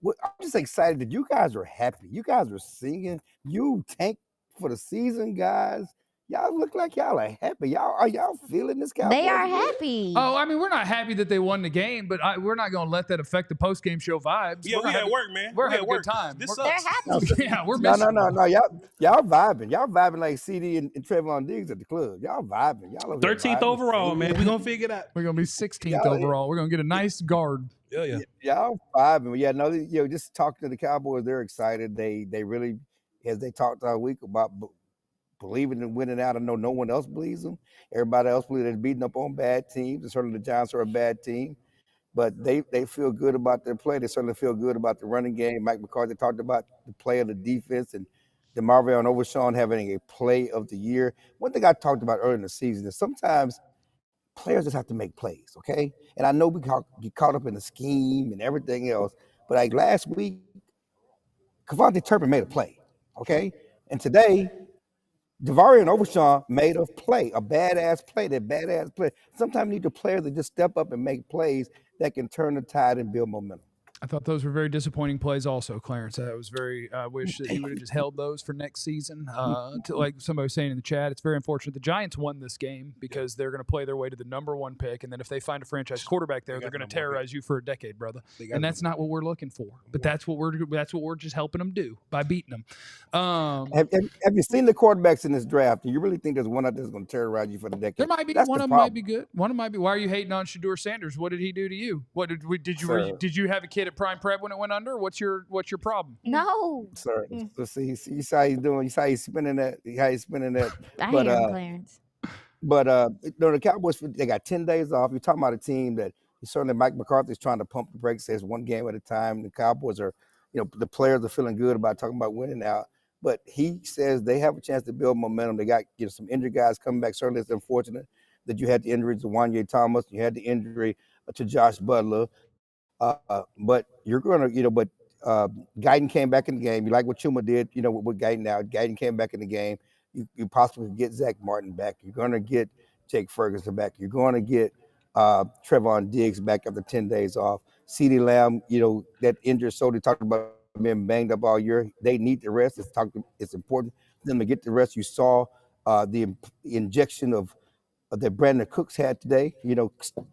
I'm just excited that you guys are happy. You guys are singing. You tanked for the season, guys. Y'all look like y'all are happy. Are y'all feeling this Cowboys? They are win? happy. Oh, I mean, we're not happy that they won the game, but we're not going to let that affect the post-game show vibes. Yeah, we're we gonna at have- work, man. We're We having at a work. good time. This We're- sucks. They're happy. Yeah, we're No, missing. y'all vibing. Y'all vibing like CD and Trayvon Diggs at the club. Y'all vibing. Y'all over there 13th vibing. overall, man. We gonna figure it out. We're going to be 16th Yeah, overall. We're going to get a nice guard. Yeah. Y'all vibing. Yeah, no, just talking to the Cowboys, they're excited. They really, as they talked all week about believing in winning out. I know no one else believes them. Everybody else believes they're beating up on bad teams. And certainly the Giants are a bad team. But they feel good about their play. They certainly feel good about the running game. Mike McCarthy talked about the play of the defense and DeMarvion Overshown having a play of the year. One thing I talked about earlier in the season is sometimes players just have to make plays, okay? And I know we get caught up in the scheme and everything else, but like last week, Kevontae Turpin made a play, okay? And today, DeMarvion Overshown made a play, a badass play, Sometimes you need the players to just step up and make plays that can turn the tide and build momentum. I thought those were very disappointing plays also, Clarence. I was I wish that he would have just held those for next season. Like somebody was saying in the chat, it's very unfortunate the Giants won this game because they're going to play their way to the #1 pick. And then if they find a franchise quarterback there, they're going to terrorize you for a decade, brother. And that's not what we're looking for. But that's what we're just helping them do by beating them. Have you seen the quarterbacks in this draft? Do you really think there's one out there that's going to terrorize you for the decade? There might be That's one the of them might problem. be good. One of them might be. Why are you hating on Shedeur Sanders? What did he do to you? What did you have a kid at Prime Prep when it went under? What's your problem? No. Sir, so see how he's doing. You see how he's spinning that. I But, hear him, Clarence. But the Cowboys, they got 10 days off. You're talking about a team that certainly Mike McCarthy is trying to pump the brakes, says one game at a time. The Cowboys are, the players are feeling good about talking about winning now. But he says they have a chance to build momentum. They got some injured guys coming back. Certainly it's unfortunate that you had the injury to Wanye Thomas. You had the injury to Josh Butler. But you're going to, Guyton came back in the game. You like what Chuma did, with Guyton now. Guyton came back in the game. You possibly get Zach Martin back. You're going to get Jake Ferguson back. You're going to get Trevon Diggs back after 10 days off. CeeDee Lamb, that injured shoulder, talked about being banged up all year. They need the rest. It's important for them to get the rest. You saw the injection of that Brandon Cooks had today.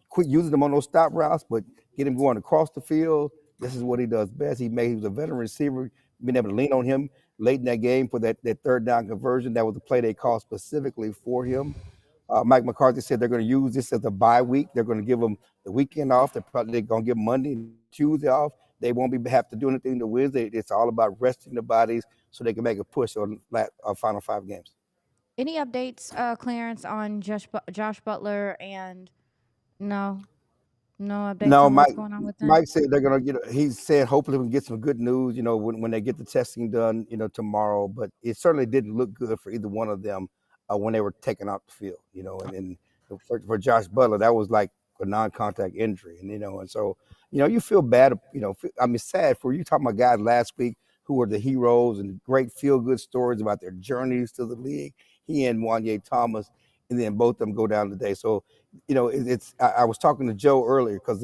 Quit using them on those stop routes, but get him going across the field. This is what he does best. He was a veteran receiver, been able to lean on him late in that game for that third down conversion. That was the play they called specifically for him. Mike McCarthy said they're going to use this as a bye week. They're going to give them the weekend off. They're probably going to give Monday and Tuesday off. They won't have to do anything to Wednesday. It's all about resting the bodies so they can make a push on final 5 games. Any updates, Clarence, on Josh Butler and no updates No, on what's going on with them? Mike said they're gonna he said hopefully we can get some good news, when they get the testing done, tomorrow. But it certainly didn't look good for either one of them when they were taken off the field, and for Josh Butler, that was like a non-contact injury, and so you feel bad, sad for you talking about guys last week who were the heroes and great feel-good stories about their journeys to the league. He and Wanye Thomas, and then both of them go down today. So, I was talking to Joe earlier because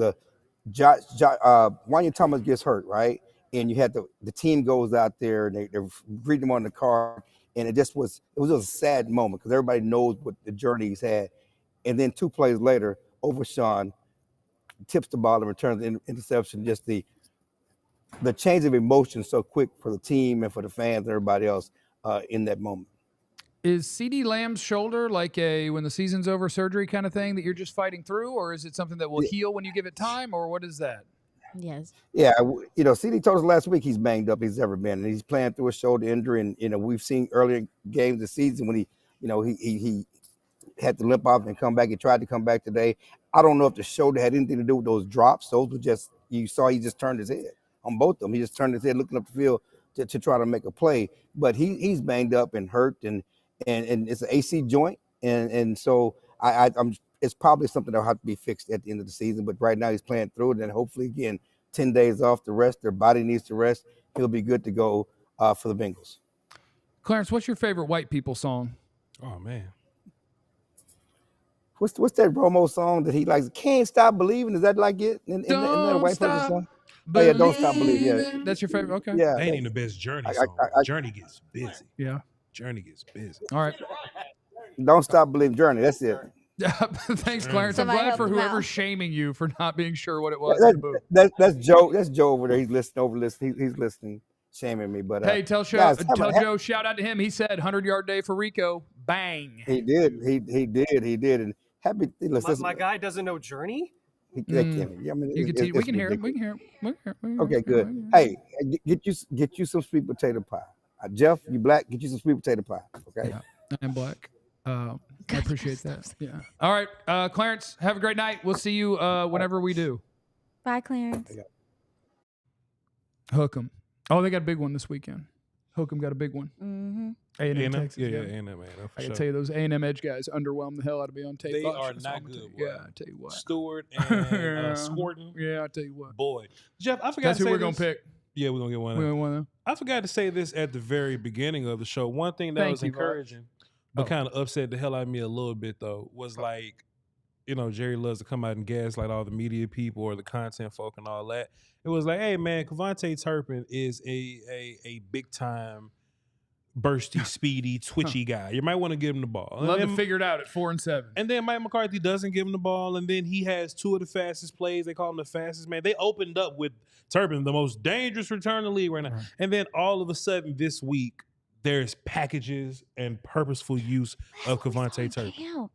Wanye Thomas gets hurt, right? And you had the team goes out there and they're greeting him on the car, and it was a sad moment because everybody knows what the journey he's had. And then 2 plays later, Overshown tips the ball and returns the interception. Just the change of emotion so quick for the team and for the fans and everybody else in that moment. Is CeeDee Lamb's shoulder like a when the season's over surgery kind of thing that you're just fighting through, or is it something that will heal when you give it time, or what is that? Yes. Yeah, CeeDee told us last week he's banged up he's ever been, and he's playing through a shoulder injury. And we've seen earlier games this season when he had to limp off and come back. He tried to come back today. I don't know if the shoulder had anything to do with those drops. Those were just he just turned his head on both of them. He just turned his head looking up the field to try to make a play. But he's banged up and hurt and it's an AC joint, and so I'm. It's probably something that'll have to be fixed at the end of the season. But right now he's playing through it, and hopefully again 10 days off to rest. Their body needs to rest. He'll be good to go for the Bengals. Clarence, what's your favorite white people song? Oh man, what's that Romo song that he likes? Can't Stop Believing. Is that like it? In that a white person song? Oh yeah, Don't Stop Believing. Yeah, that's your favorite. Okay. Yeah, that ain't even the best Journey song. Journey gets busy. Yeah. Journey gets busy. All right. Don't Stop Believing. Journey. That's it. Thanks, Clarence. I'm glad for whoever's shaming you for not being sure what it was. That's Joe. That's Joe over there. He's listening. He's listening, shaming me. But hey, tell Joe. Shout out to him. He said 100-yard day for Rico. Bang. He did. He did. And happy. Listen, my guy doesn't know Journey. We can hear him. We can hear him. Okay, good. Hey, get you some sweet potato pie. Jeff, you black? Get you some sweet potato pie. Okay. Yeah, I'm black. I appreciate that. Yeah. All right, Clarence, have a great night. We'll see you whenever we do. Bye, Clarence. Hook 'em. Oh, they got a big one this weekend. Hook 'em got a big one. Mm-hmm. A&M, Texas. Yeah, A&M, man. I can tell you those A&M edge guys underwhelmed the hell out of me on tape. They are not good. Yeah, I tell you what. Stewart and Scorton. Yeah, I tell you what. Boy, Jeff, I forgot. That's to say who we're gonna pick. Yeah, we're gonna get one. We're gonna get one of them. I forgot to say this at the very beginning of the show. One thing that was encouraging, but kind of upset the hell out of me a little bit though, was like, Jerry loves to come out and gaslight all the media people or the content folk and all that. It was like, hey man, Kevontae Turpin is a big time, bursty, speedy, twitchy guy. You might want to give him the ball. Love to figure it out at 4-7. And then Mike McCarthy doesn't give him the ball, and then he has 2 of the fastest plays. They call him the fastest man. They opened up with Turpin, the most dangerous return in the league right now. Right. And then all of a sudden this week, there's packages and purposeful use of Kevontae Turpin. Camp.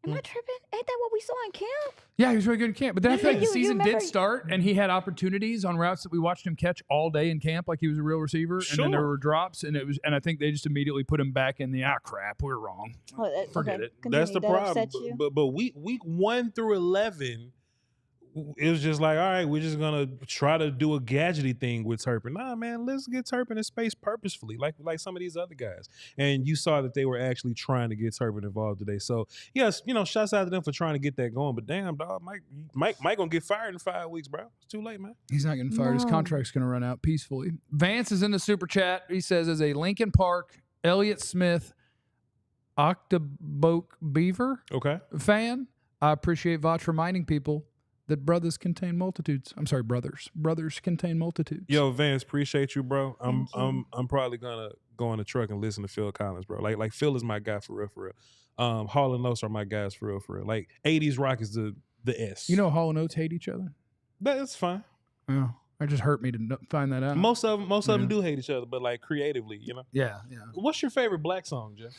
Am I tripping? Ain't that what we saw in camp? Yeah, he was really good in camp. But then I feel like the season did start, and he had opportunities on routes that we watched him catch all day in camp, like he was a real receiver. Sure. And then there were drops, and I think they just immediately put him back in the crap, we're wrong. Forget it. Continue. That's the problem. But week 1 through 11. It was just like, all right, we're just gonna try to do a gadgety thing with Turpin. Nah, man, let's get Turpin in space purposefully, like some of these other guys. And you saw that they were actually trying to get Turpin involved today. So yes, shouts out to them for trying to get that going. But damn, dog, Mike gonna get fired in 5 weeks, bro. It's too late, man. He's not getting fired. No. His contract's gonna run out peacefully. Vance is in the super chat. He says, as a Lincoln Park, Elliott Smith, Octoboke Beaver fan, I appreciate Vach reminding people that brothers contain multitudes. I'm sorry, brothers. Brothers contain multitudes. Yo, Vance, appreciate you, bro. I'm probably gonna go on the truck and listen to Phil Collins, bro. Like Phil is my guy for real. Hall & Oates are my guys for real. Like 80s rock is the S. Hall & Oates hate each other? That's fine. Oh, it just hurt me to find that out. Most of them do hate each other, but like creatively, Yeah. What's your favorite black song, Jeff?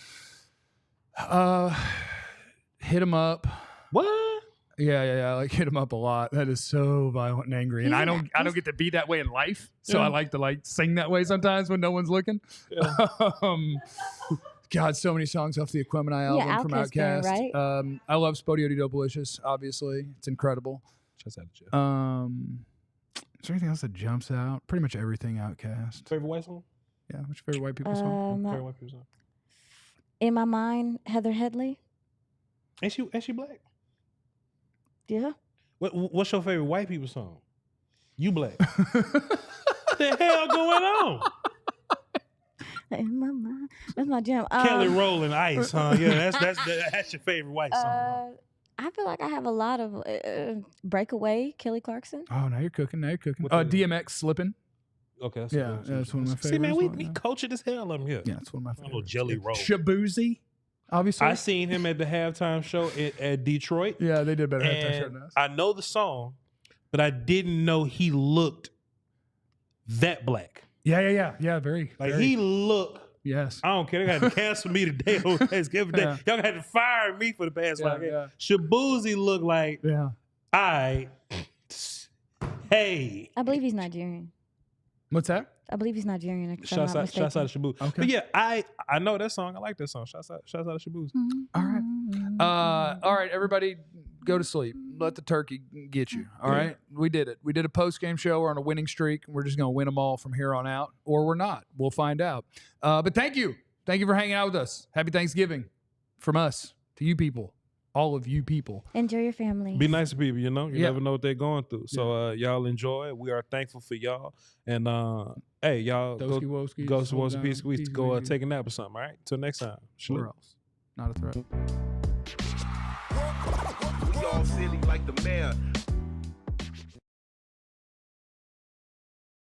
Hit 'em up. What? Yeah. Like hit him up a lot. That is so violent and angry. And I don't get to be that way in life. So I like to like sing that way sometimes when no one's looking. Yeah. God, so many songs off the Aquemini album from Outkast. Right? I love Spodio Delicious, obviously. It's incredible. Shouts out to Jeff. Is there anything else that jumps out? Pretty much everything Outkast. Favorite white song? Yeah, what's your favorite white people song? Favorite white people song? In My Mind, Heather Headley. Ain't she black? Yeah. What's your favorite white people song? You black. What the hell going on? In my mind. That's my jam. Kelly Rowland Ice, huh? Yeah, that's your favorite white song. I feel like I have a lot of Breakaway, Kelly Clarkson. Oh, now you're cooking. DMX Slipping. Okay. That's one of my favorites. See, man, we cultured as hell up here. Yeah, it's one of my favorites. Little Jelly Roll. Shabuzi, obviously. I seen him at the halftime show at Detroit. Yeah, they did better halftime show than us. I know the song, but I didn't know he looked that black. Yeah, very. He looked. Yes. I don't care. They got to cancel me today on Thanksgiving Day. Y'all had to fire me for the past 5 years. Shabuzi looked like, hey. I believe he's Nigerian. What's that? I believe he's Nigerian. Shouts out to Shabuzi. Okay. But yeah, I know that song. I like that song. Shouts out to Shabuzi. Mm-hmm. All right, everybody, go to sleep. Let the turkey get you. All right, we did it. We did a post-game show. We're on a winning streak. We're just going to win them all from here on out, or we're not. We'll find out. But thank you for hanging out with us. Happy Thanksgiving from us to you people, all of you people. Enjoy your family. Be nice to people. You never know what they're going through. So y'all enjoy. We are thankful for y'all. And hey, y'all go peace. We go take a nap or something. All right. Till next time. Where else? Not a threat. We all silly like the mayor.